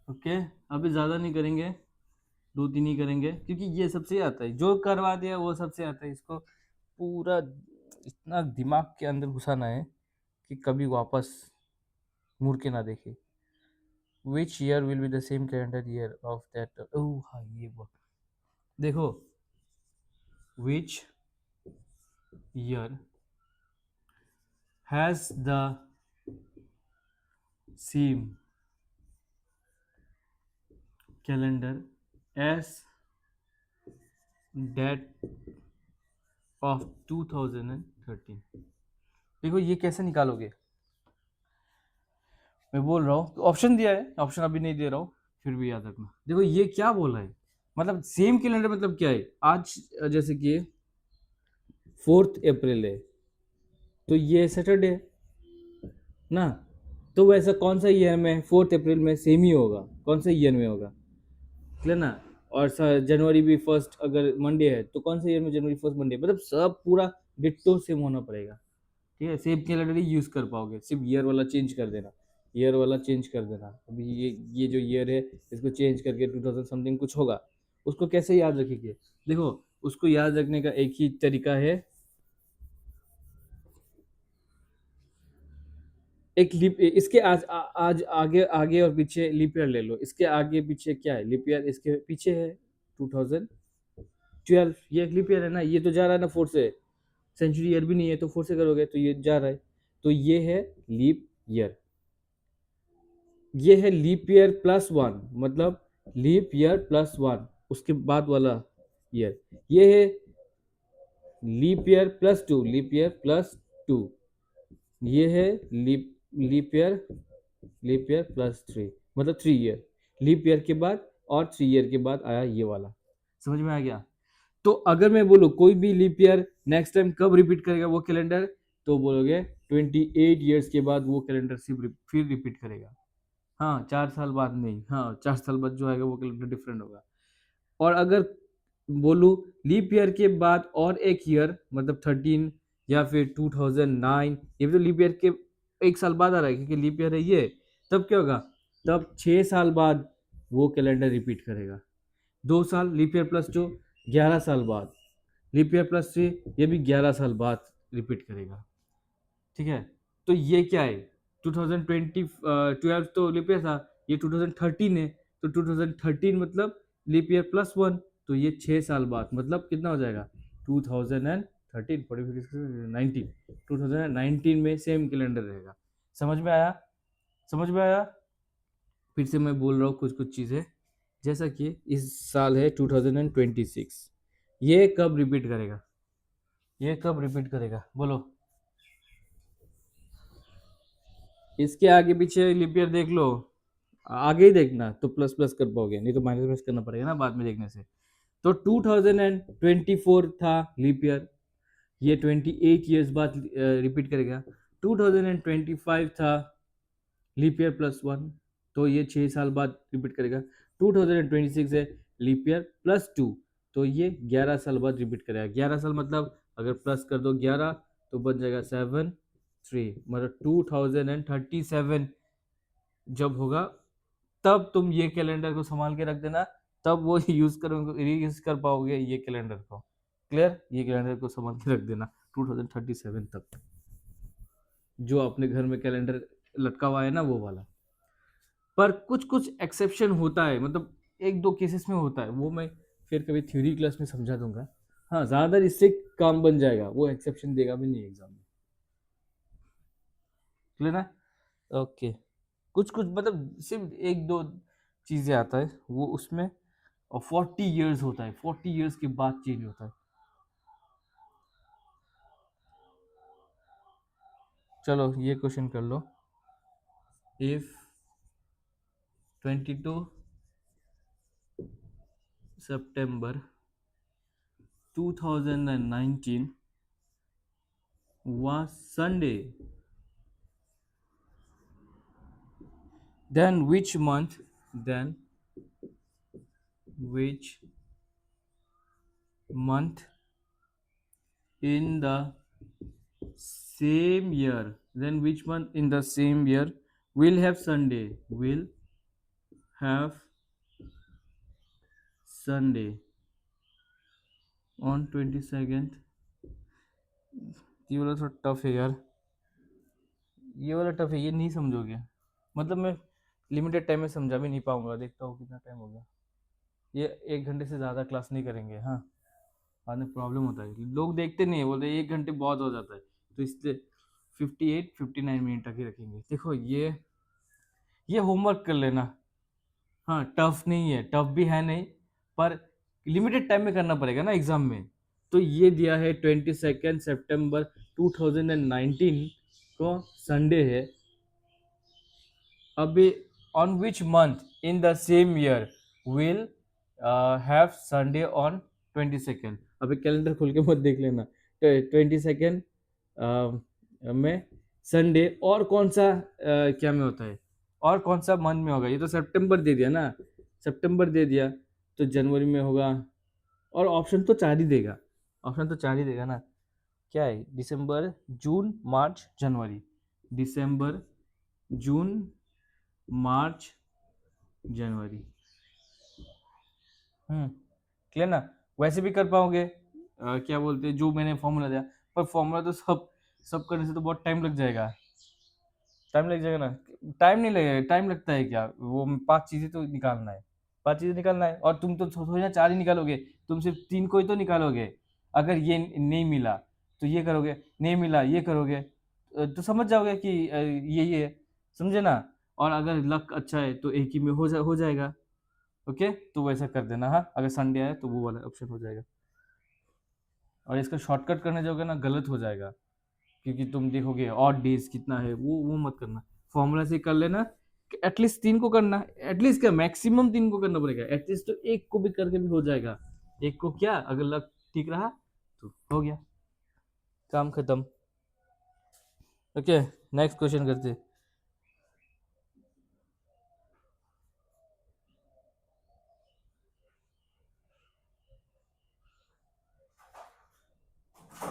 ओके, अभी ज़्यादा नहीं करेंगे, 2 3 ही करेंगे, क्योंकि ये सबसे आता है, जो करवा दिया वो सबसे आता है। इसको पूरा इतना दिमाग के अंदर घुसाना है कि कभी वापस मुड़ के ना देखे। Which year will be the same calendar year of that, oh हाँ ये वो, देखो which year has the same calendar as that of 2013। देखो ये कैसे निकालोगे, मैं बोल रहा हूँ, ऑप्शन दिया है, ऑप्शन अभी नहीं दे रहा हूँ, फिर भी याद रखना। देखो ये क्या बोला है, मतलब सेम कैलेंडर मतलब क्या है, आज जैसे कि 4 अप्रैल है, तो ये सैटरडे ना, तो वैसा कौन सा ईयर में 4 अप्रैल में सेम ही होगा, कौन सा ईयर में होगा, क्लियर ना। और जनवरी भी 1 अगर मंडे है, तो कौन सा ईयर में जनवरी 1 मंडे, मतलब सब पूरा डिट्टो सेम होना पड़ेगा। ठीक है, सेम कैलेंडर ही यूज़ कर पाओगे, सिर्फ ईयर वाला चेंज कर देना, ईयर वाला चेंज कर देना। अभी ये जो ईयर है इसको चेंज करके 2000 समथिंग कुछ होगा, उसको कैसे याद रखेंगे। देखो उसको याद रखने का एक ही तरीका है, एक लीप, इसके आज आगे आगे और पीछे लीप ईयर ले लो, इसके आगे पीछे क्या है, लीप ईयर इसके पीछे है 2012, ये एक लीप ईयर है ना, ये तो जा रहा है ना 4 से, सेंचुरी ईयर भी नहीं है, तो 4 से करोगे तो ये जा रहा है, तो ये है लीप ईयर। ये है लीप ईयर +1, मतलब लीप ईयर +1 उसके बाद वाला ईयर। ये है लीप ईयर +2, लीप ईयर +2। ये है लीप ईयर +3, मतलब 3 ईयर, लीप ईयर के बाद और 3 ईयर के बाद आया ये वाला। समझ में आ गया? तो अगर मैं बोलूँ कोई भी लीप ईयर नेक्स्ट टाइम कब रिपीट करेगा वो कैलेंडर, तो बोलोगे 28 ईयर्स के बाद वो कैलेंडर फिर रिपीट करेगा। हाँ, 4 साल बाद नहीं, हाँ 4 साल बाद जो आएगा वो कैलेंडर डिफरेंट होगा। और अगर बोलूँ लीप ईयर के बाद और एक ईयर, मतलब 13 या फिर 2009, ये भी तो लीप ईयर के 1 साल बाद आ रहा है, क्योंकि लीप ईयर है ये, तब क्या होगा, तब 6 साल बाद वो कैलेंडर रिपीट करेगा। 2 साल लीप ईयर +2, 11 साल बाद, लीप ईयर +3, ये भी 11 साल बाद रिपीट करेगा। ठीक है, तो ये क्या है, 2012 तो लीप ईयर था, ये 2013 है, तो 2013 मतलब लीप ईयर +1, तो ये 6 साल बाद, मतलब कितना हो जाएगा 2013 19 2019 में सेम कैलेंडर रहेगा। समझ में आया? समझ में आया? फिर से मैं बोल रहा हूँ कुछ कुछ चीज़ें, जैसा कि इस साल है 2026, ये कब रिपीट करेगा, ये कब रिपीट करेगा बोलो। इसके आगे पीछे लीप ईयर देख लो, आगे ही देखना तो प्लस प्लस कर पाओगे, नहीं तो माइनस माइनस करना पड़ेगा ना बाद में देखने से। तो 2024 था लीप ईयर, ये 28 ईयर्स बाद रिपीट करेगा। 2025 था लीप ईयर प्लस वन, तो ये 6 साल बाद रिपीट करेगा। 2026 है लीप ईयर प्लस टू, तो ये 11 साल बाद रिपीट करेगा। 11 साल मतलब अगर प्लस कर दो 11 तो बन जाएगा 7 3, मतलब 2037 जब होगा तब तुम ये कैलेंडर को संभाल के रख देना, तब वो यूज करोगे, रीयूज कर पाओगे ये कैलेंडर को। क्लियर, ये कैलेंडर को संभाल के रख देना 2037 तक, जो अपने घर में कैलेंडर लटका हुआ है ना वो वाला। पर कुछ कुछ एक्सेप्शन होता है, मतलब एक दो केसेस में होता है, वो मैं फिर कभी थ्योरी क्लास में समझा दूंगा। हाँ, ज्यादातर इससे काम बन जाएगा, वो एक्सेप्शन देगा भी नहीं एग्जाम में। क्लियर ना? ओके। कुछ कुछ मतलब सिर्फ एक दो चीजें आता है वो उसमें, और 40 ईयर्स होता है, 40 ईयर्स के बाद चेंज होता है। चलो ये क्वेश्चन कर लो। If 22 September 2019 was Sunday, then which month in the same year, will have Sunday on 22nd? ये वाला थोड़ा टफ है यार, ये वाला टफ है, ये नहीं समझोगे, मतलब मैं लिमिटेड टाइम में समझा भी नहीं पाऊंगा। देखता हूँ कितना टाइम हो गया, ये 1 घंटे से ज़्यादा क्लास नहीं करेंगे। हाँ, बाद में प्रॉब्लम होता है, लोग देखते नहीं है, बोलते 1 घंटे बहुत हो जाता है, तो इसलिए 58-59 मिनट तक ही रखेंगे। देखो ये होमवर्क कर लेना। हाँ, टफ नहीं है, टफ भी है नहीं, पर लिमिटेड टाइम में करना पड़ेगा ना एग्जाम में। तो ये दिया है 22 सितंबर 2019 को संडे है। अभी on which month in the same year will have Sunday on 22। अभी कैलेंडर खोल के मत देख लेना। 22 में संडे, और कौन सा क्या में होता है, और कौन सा मंथ में होगा? ये तो सितंबर दे दिया ना, सितंबर दे दिया, तो जनवरी में होगा। और ऑप्शन तो चार ही देगा, ऑप्शन तो चार ही देगा ना। क्या है? दिसंबर, जून, मार्च, जनवरी। दिसंबर, जून, मार्च, जनवरी। क्लियर ना? वैसे भी कर पाओगे, क्या बोलते हैं, जो मैंने फॉर्मूला दिया, पर फॉर्मूला तो सब सब करने से तो बहुत टाइम लग जाएगा। टाइम लग जाएगा ना? टाइम नहीं लगेगा, टाइम लगता है क्या, वो 5 चीजें तो निकालना है, 5 चीजें निकालना है, और तुम तो थोड़ी ना 4 ही निकालोगे, तुम सिर्फ 3 को ही तो निकालोगे। अगर ये नहीं मिला तो ये करोगे, नहीं मिला ये करोगे, तो समझ जाओगे कि ये है, समझे ना? और अगर लक अच्छा है तो एक ही में हो जाएगा। ओके, तो वैसा कर देना। हाँ, अगर संडे आए तो वो वाला ऑप्शन हो जाएगा, और इसका शॉर्टकट करने जाओगे ना गलत हो जाएगा, क्योंकि तुम देखोगे ऑड डेज कितना है, वो मत करना, फॉर्मूला से कर लेना। एटलीस्ट 3 को करना, एटलीस्ट क्या, मैक्सिमम 3 को करना पड़ेगा, एटलीस्ट तो एक को भी करके भी हो जाएगा। एक को क्या, अगर लक ठीक रहा तो हो गया, काम खत्म। ओके, नेक्स्ट क्वेश्चन करते।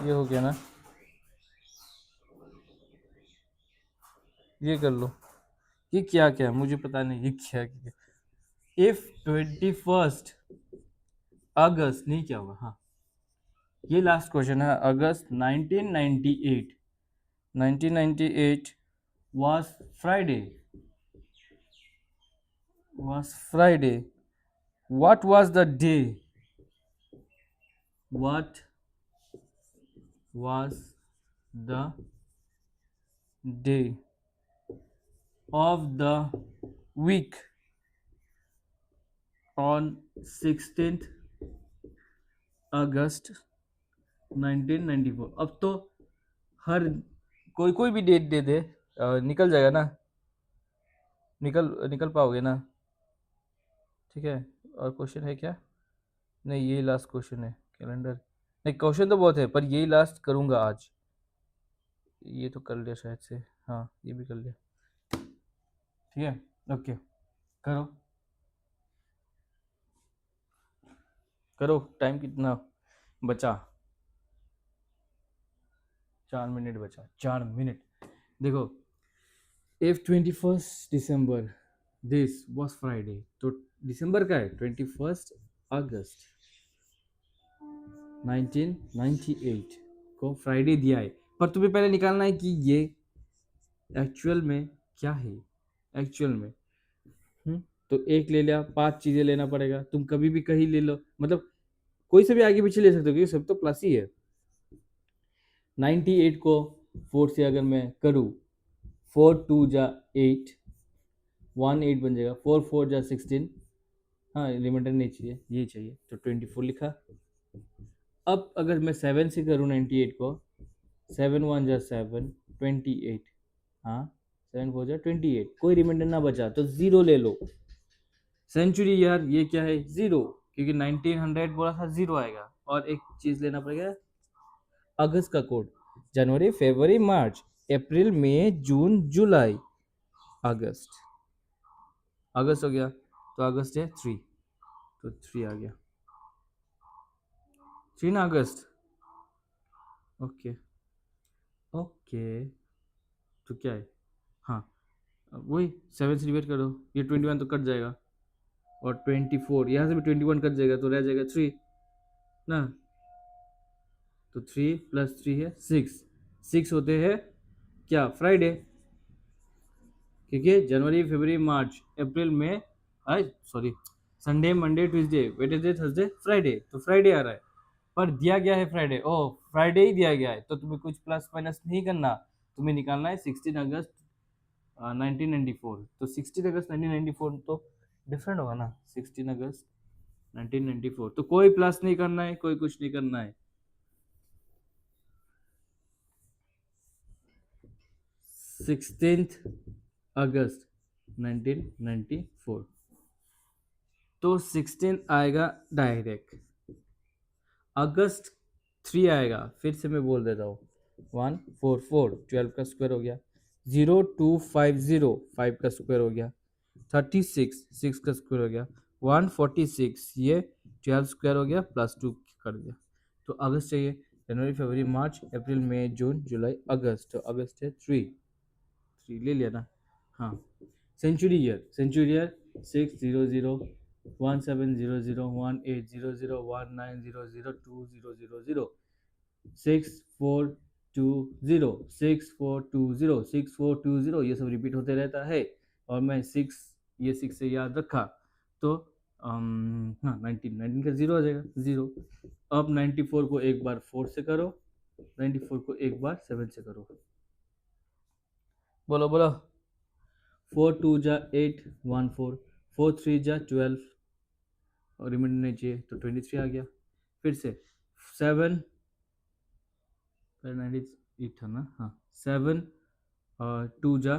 ये हो गया ना, ये कर लो। ये क्या क्या है मुझे पता नहीं, ये क्या क्या। इफ 21 अगस्त, नहीं क्या होगा, हाँ, ये लास्ट क्वेश्चन है। अगस्त 1998 was Friday. What was the day? What was the day of the week on 16th August 1994? अब तो हर कोई कोई भी डेट दे दे, निकल जाएगा ना, निकल निकल पाओगे ना? ठीक है। और क्वेश्चन है क्या? नहीं, यही लास्ट क्वेश्चन है। कैलेंडर नहीं, क्वेश्चन तो बहुत है पर यही लास्ट करूँगा आज। ये तो कर लिया शायद से। हाँ, ये भी कर लिया। ठीक है, ओके, करो करो। टाइम कितना बचा? 4 मिनट बचा, 4 मिनट। देखो, if 21 December this was Friday, तो दिसंबर का है 21 अगस्त 1998 को फ्राइडे दिया है। पर तुम्हें पहले निकालना है कि ये एक्चुअल में क्या है, एक्चुअल में। तो एक ले लिया, 5 चीजें लेना पड़ेगा। तुम कभी भी कहीं ले लो, मतलब कोई से भी आगे पीछे ले सकते हो क्योंकि सब तो प्लस ही है। 98 को 4 से अगर मैं करूँ, 4 2 जा 8, 1 8 बन जाएगा। 4 4 जा 16। हाँ, रिमाइंडर नहीं चाहिए, यही चाहिए, तो 24 लिखा। अब अगर मैं 7 से करूँ 98 को, 7 1 जा 7, 28। हाँ, 7 4 जा 28, कोई रिमाइंडर ना बचा तो जीरो ले लो। सेंचुरी यार, ये क्या है? जीरो, क्योंकि 1900 बोला था, जीरो आएगा। और एक चीज लेना पड़ेगा, अगस्त का कोड। जनवरी फरवरी मार्च अप्रैल मई जून जुलाई अगस्त। अगस्त हो गया, तो अगस्त है 3, तो 3 आ गया। 3 ना अगस्त। ओके ओके, तो क्या है? हाँ, वही 7 से डिवाइड करो, ये 21 तो कट जाएगा। और 24 यहाँ से भी 21 कट जाएगा, तो रह जाएगा 3 ना। तो 3 + 3 है 6। 6 होते हैं क्या? फ्राइडे। क्योंकि जनवरी फरवरी मार्च अप्रैल में, sorry, Sunday Monday Tuesday Wednesday Thursday Friday, तो फ्राइडे आ रहा है। पर दिया गया है फ्राइडे, ओह फ्राइडे ही दिया गया है, तो तुम्हें कुछ प्लस माइनस नहीं करना। तुम्हें निकालना है 16 अगस्त 1994। तो 16 अगस्त 1994 तो डिफरेंट होगा ना, 16 अगस्त 1994। तो कोई प्लस नहीं करना है, कोई कुछ नहीं करना है। 16 अगस्त 1994, तो 16 आएगा डायरेक्ट। अगस्त 3 आएगा, फिर से मैं बोल देता हूँ। 1 4 4, 12 का स्क्वायर हो गया। 0250, 5 का स्क्वायर हो गया। 36, 6 का स्क्वायर हो गया। 146, ये 12 स्क्वायर हो गया, +2 कर दिया। तो अगस्त चाहिए। जनवरी फरवरी मार्च अप्रैल मई जून जुलाई अगस्त, तो अगस्त है 3। 3 ले लिया ना? हाँ। सेंचुरी ईयर, सेंचुरी ईयर 600, 1700, 1800, 1900, 2000, 6420, 6420, 6420, ये सब रिपीट होते रहता है। और मैं 6, ये 6 से याद रखा, तो हाँ 19 का जीरो आ जाएगा, जीरो। अब 94 को एक बार 4 से करो, 94 को एक बार 7 से करो। बोलो बोलो। 4 2 जा 8, 14, 4 3 जा 12, और रिमाइंडर नहीं चाहिए, तो 23 आ गया। फिर से 7, 98 था ना? हाँ, 7 2 जा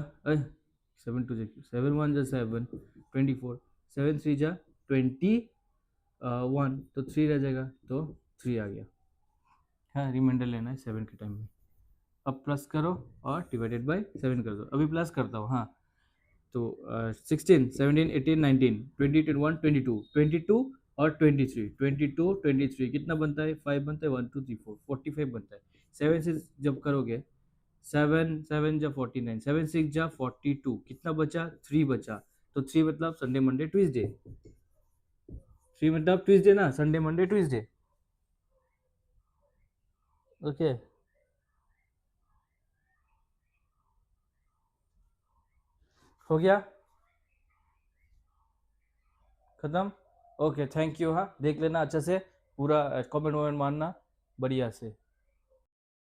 7 1 जा 7, 24, 7 3 जा 21, तो 3 रह जाएगा, तो 3 आ गया। हाँ, रिमाइंडर लेना है 7 के टाइम में। अब प्लस करो और डिवाइडेड बाय 7 कर दो। अभी प्लस करता हूँ। हाँ, तो 16 17 18 19 20 21 22 22 और 23, 22 23 कितना बनता है? 5 बनता है। 1 2 3 4 45 बनता है। 7 से जब करोगे, 7 7 जा 49, 7 6 जा 42, कितना बचा? 3 बचा। तो 3 मतलब संडे मंडे ट्यूसडे। 3 मतलब ट्यूसडे ना, संडे मंडे ट्यूसडे। ओके, हो गया, खत्म। Okay, thank you. हाँ, देख लेना अच्छे से, पूरा कमेंट वमेंट मारना बढ़िया से।